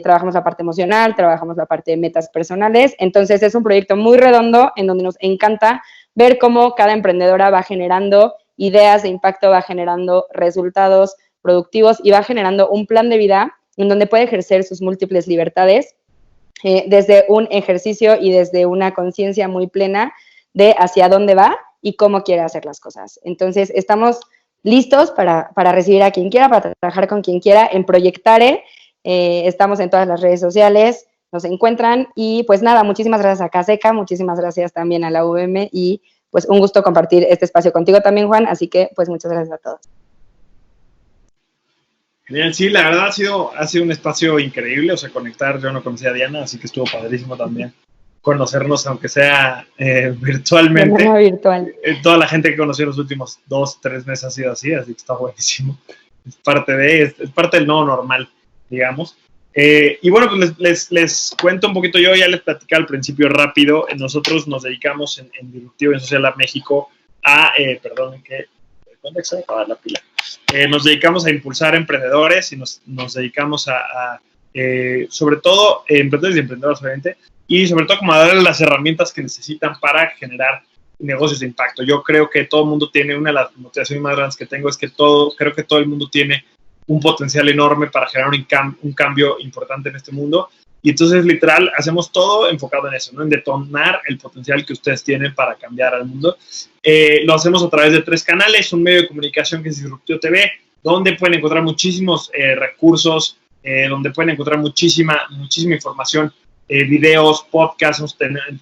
Trabajamos la parte emocional, trabajamos la parte de metas personales. Entonces es un proyecto muy redondo en donde nos encanta ver cómo cada emprendedora va generando ideas de impacto, va generando resultados productivos y va generando un plan de vida en donde puede ejercer sus múltiples libertades desde un ejercicio y desde una conciencia muy plena de hacia dónde va y cómo quiere hacer las cosas. Entonces, estamos listos para recibir a quien quiera, para trabajar con quien quiera en Proyectare. Estamos en todas las redes sociales, nos encuentran y pues nada, muchísimas gracias a Caseca, muchísimas gracias también a la UVM y pues un gusto compartir este espacio contigo también, Juan, así que pues muchas gracias a todos. Genial, sí, la verdad ha sido un espacio increíble, o sea, conectar, yo no conocía a Diana, así que estuvo padrísimo también conocernos, aunque sea virtualmente. De manera virtual. Toda la gente que conocí en los últimos 2-3 meses ha sido así que está buenísimo. Es parte del nuevo normal, digamos. Y bueno, pues les cuento un poquito, yo ya les platicé al principio rápido, nosotros nos dedicamos en Disruptivo y en Social Lab México a, ¿dónde se va a acabar la pila? Nos dedicamos a impulsar emprendedores y nos dedicamos sobre todo, emprendedores y emprendedoras, obviamente, y sobre todo como a darles las herramientas que necesitan para generar negocios de impacto. Yo creo que todo el mundo tiene, una de las motivaciones más grandes que tengo es que creo que todo el mundo tiene un potencial enorme para generar un cambio importante en este mundo. Y entonces, literal, hacemos todo enfocado en eso, ¿no? En detonar el potencial que ustedes tienen para cambiar al mundo. Lo hacemos a través de 3 canales, un medio de comunicación que es Disruptivo TV, donde pueden encontrar muchísimos recursos, donde pueden encontrar muchísima información, videos, podcasts.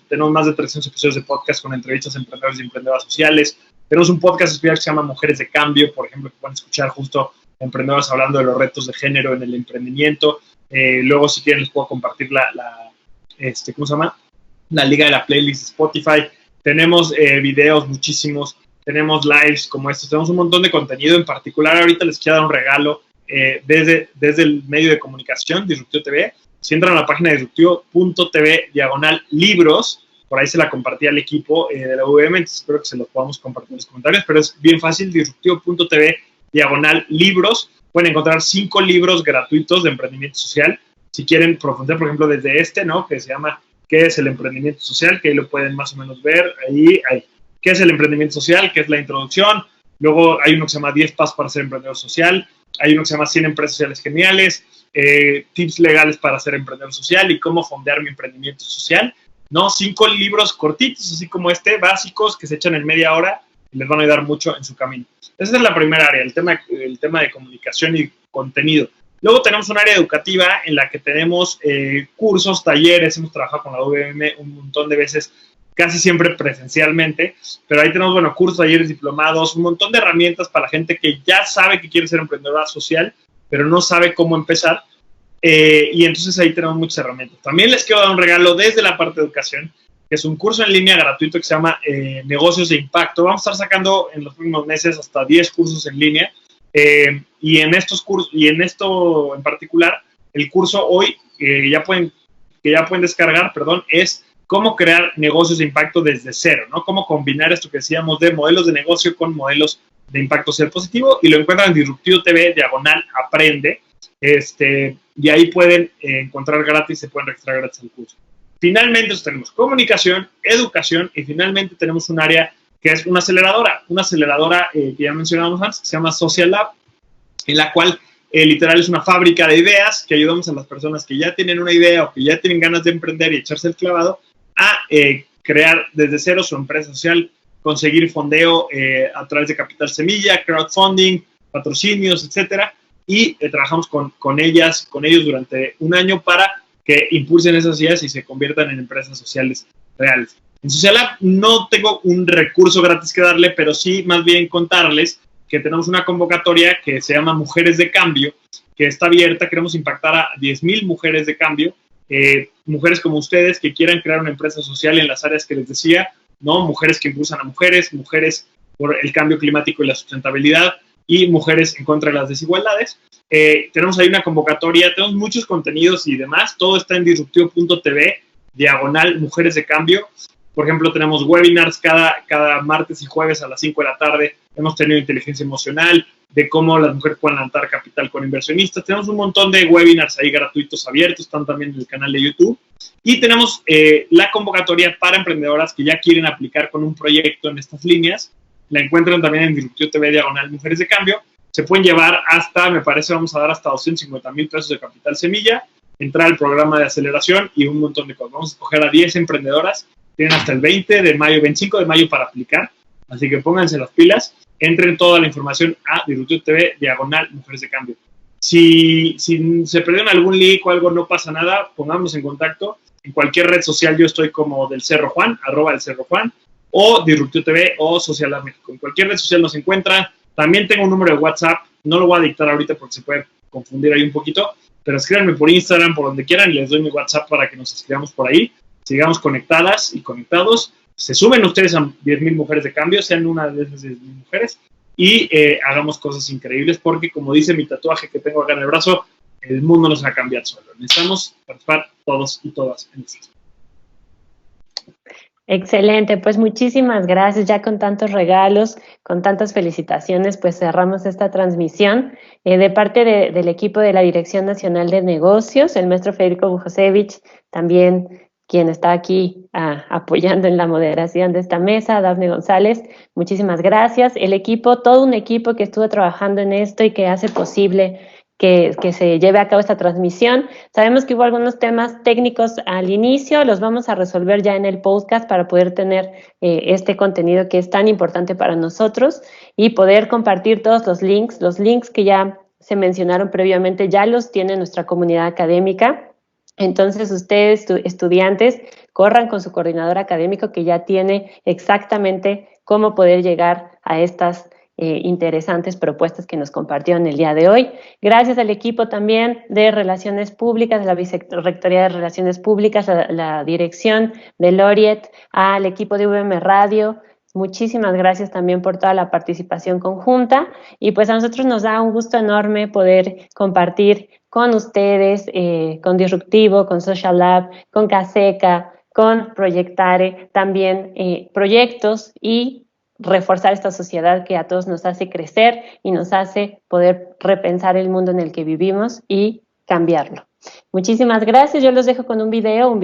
Tenemos más de 300 episodios de podcast con entrevistas a emprendedores y emprendedoras sociales. Tenemos un podcast especial que se llama Mujeres de Cambio, por ejemplo, que pueden escuchar justo emprendedoras hablando de los retos de género en el emprendimiento. Luego, si quieren, les puedo compartir ¿cómo se llama? La liga de la playlist de Spotify. Tenemos videos muchísimos, tenemos lives como estos, tenemos un montón de contenido. En particular, ahorita les quiero dar un regalo desde el medio de comunicación, Disruptivo TV. Si entran a la página de disruptivo.tv/libros, por ahí se la compartí al equipo de la UVM, entonces espero que se los podamos compartir en los comentarios, pero es bien fácil, disruptivo.tv/libros. Pueden encontrar 5 libros gratuitos de emprendimiento social. Si quieren profundizar, por ejemplo, desde ¿no? Que se llama ¿Qué es el emprendimiento social? Que ahí lo pueden más o menos ver. Ahí. ¿Qué es el emprendimiento social? ¿Qué es la introducción? Luego hay uno que se llama 10 pasos para ser emprendedor social. Hay uno que se llama 100 empresas sociales geniales. Tips legales para ser emprendedor social y cómo fondear mi emprendimiento social. ¿No? 5 libros cortitos, así como básicos, que se echan en media hora y les van a ayudar mucho en su camino. Esa es la primera área, el tema de comunicación y contenido. Luego tenemos un área educativa en la que tenemos cursos, talleres. Hemos trabajado con la UVM un montón de veces, casi siempre presencialmente, pero ahí tenemos, cursos, talleres, diplomados, un montón de herramientas para la gente que ya sabe que quiere ser emprendedora social, pero no sabe cómo empezar. Y entonces ahí tenemos muchas herramientas. También les quiero dar un regalo desde la parte de educación, que es un curso en línea gratuito que se llama Negocios de Impacto. Vamos a estar sacando en los próximos meses hasta 10 cursos en línea. Y en estos cursos, y en esto en particular, el curso hoy que ya pueden descargar, es cómo crear negocios de impacto desde cero, ¿no? Cómo combinar esto que decíamos de modelos de negocio con modelos de impacto social positivo, y lo encuentran en Disruptivo TV/aprende. Y ahí pueden encontrar gratis, se pueden registrar gratis al curso. Finalmente tenemos comunicación, educación, y finalmente tenemos un área que es una aceleradora que ya mencionábamos antes, que se llama Social Lab, en la cual literal es una fábrica de ideas que ayudamos a las personas que ya tienen una idea o que ya tienen ganas de emprender y echarse el clavado a crear desde cero su empresa social, conseguir fondeo a través de Capital Semilla, crowdfunding, patrocinios, etcétera, y trabajamos con ellos durante un año para que impulsen esas ideas y se conviertan en empresas sociales reales. En Social Lab no tengo un recurso gratis que darle, pero sí más bien contarles que tenemos una convocatoria que se llama Mujeres de Cambio, que está abierta. Queremos impactar a 10,000 mujeres de cambio, mujeres como ustedes que quieran crear una empresa social en las áreas que les decía, ¿no? Mujeres que impulsan a mujeres por el cambio climático y la sustentabilidad, y mujeres en contra de las desigualdades. Tenemos ahí una convocatoria, tenemos muchos contenidos y demás, todo está en disruptivo.tv/Mujeres de Cambio. Por ejemplo, tenemos webinars cada martes y jueves a las 5 de la tarde. Hemos tenido inteligencia emocional, de cómo las mujeres pueden levantar capital con inversionistas. Tenemos un montón de webinars ahí gratuitos abiertos, están también en el canal de YouTube. Y tenemos la convocatoria para emprendedoras que ya quieren aplicar con un proyecto en estas líneas. La encuentran también en Disruptivo TV/Mujeres de Cambio. Se pueden llevar hasta, me parece, vamos a dar hasta 250,000 pesos de Capital Semilla, entrar al programa de aceleración y un montón de cosas. Vamos a escoger a 10 emprendedoras. Tienen hasta el 25 de mayo para aplicar. Así que pónganse las pilas. Entren toda la información a Disruptivo TV/Mujeres de Cambio. Si se perdieron algún link o algo, no pasa nada. Pongámonos en contacto. En cualquier red social yo estoy como del Cerro Juan, @elcerrojuan, o Disruptivo TV o Social Lab México. En cualquier red social nos encuentran. También tengo un número de WhatsApp. No lo voy a dictar ahorita porque se puede confundir ahí un poquito. Pero escríbanme por Instagram, por donde quieran, y les doy mi WhatsApp para que nos escribamos por ahí. Sigamos conectadas y conectados. Se suben ustedes a 10,000 mujeres de cambio, sean una de esas 10,000 mujeres, y hagamos cosas increíbles, porque como dice mi tatuaje que tengo acá en el brazo, el mundo nos va a cambiar solo. Necesitamos participar todos y todas en esto. Excelente, pues muchísimas gracias. Ya con tantos regalos, con tantas felicitaciones, pues cerramos esta transmisión. De parte del equipo de la Dirección Nacional de Negocios, el maestro Federico Bujosevich, también quien está aquí apoyando en la moderación de esta mesa, Dafne González, muchísimas gracias. El equipo, todo un equipo que estuvo trabajando en esto y que hace posible que se lleve a cabo esta transmisión. Sabemos que hubo algunos temas técnicos al inicio, los vamos a resolver ya en el podcast para poder tener este contenido que es tan importante para nosotros y poder compartir todos los links que ya se mencionaron previamente, ya los tiene nuestra comunidad académica. Entonces, ustedes, estudiantes, corran con su coordinador académico que ya tiene exactamente cómo poder llegar a estas interesantes propuestas que nos compartieron el día de hoy. Gracias al equipo también de Relaciones Públicas, de la Vicerrectoría de Relaciones Públicas, la dirección de Laureate, al equipo de UVM Radio. Muchísimas gracias también por toda la participación conjunta y pues a nosotros nos da un gusto enorme poder compartir con ustedes, con Disruptivo, con Social Lab, con CASECA, con Proyectare, también proyectos y reforzar esta sociedad que a todos nos hace crecer y nos hace poder repensar el mundo en el que vivimos y cambiarlo. Muchísimas gracias. Yo los dejo con un video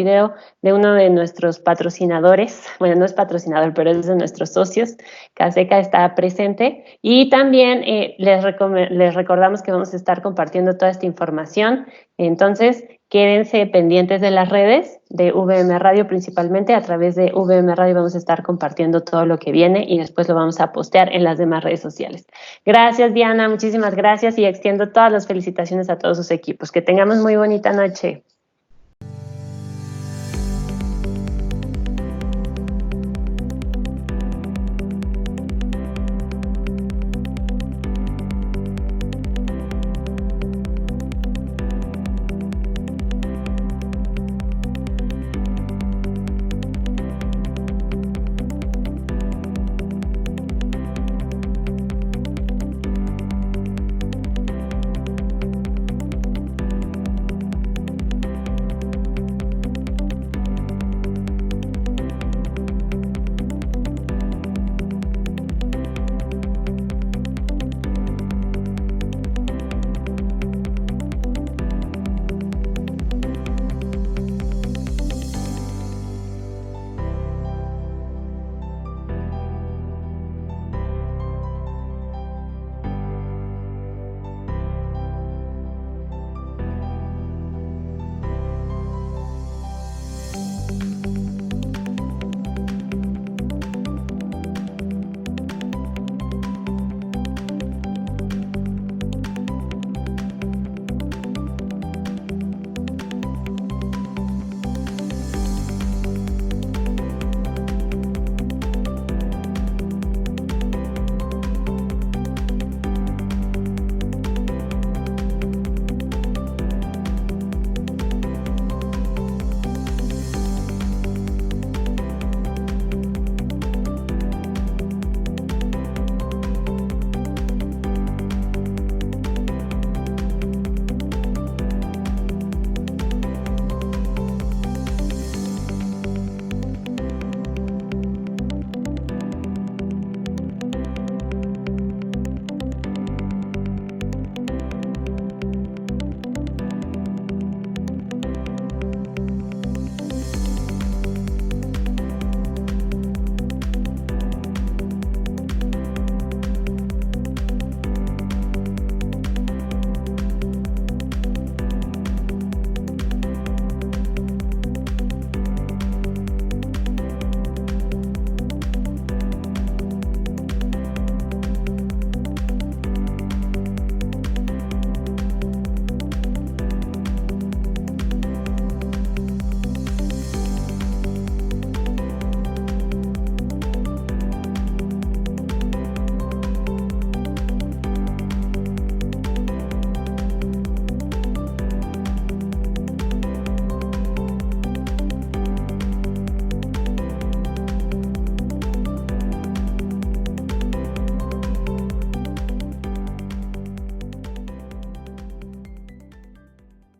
de uno de nuestros patrocinadores. Bueno, no es patrocinador, pero es de nuestros socios. CASECA está presente. Y también les recordamos que vamos a estar compartiendo toda esta información. Entonces, quédense pendientes de las redes de VM Radio, principalmente a través de VM Radio vamos a estar compartiendo todo lo que viene y después lo vamos a postear en las demás redes sociales. Gracias, Diana, muchísimas gracias y extiendo todas las felicitaciones a todos sus equipos. Que tengamos muy bonita noche.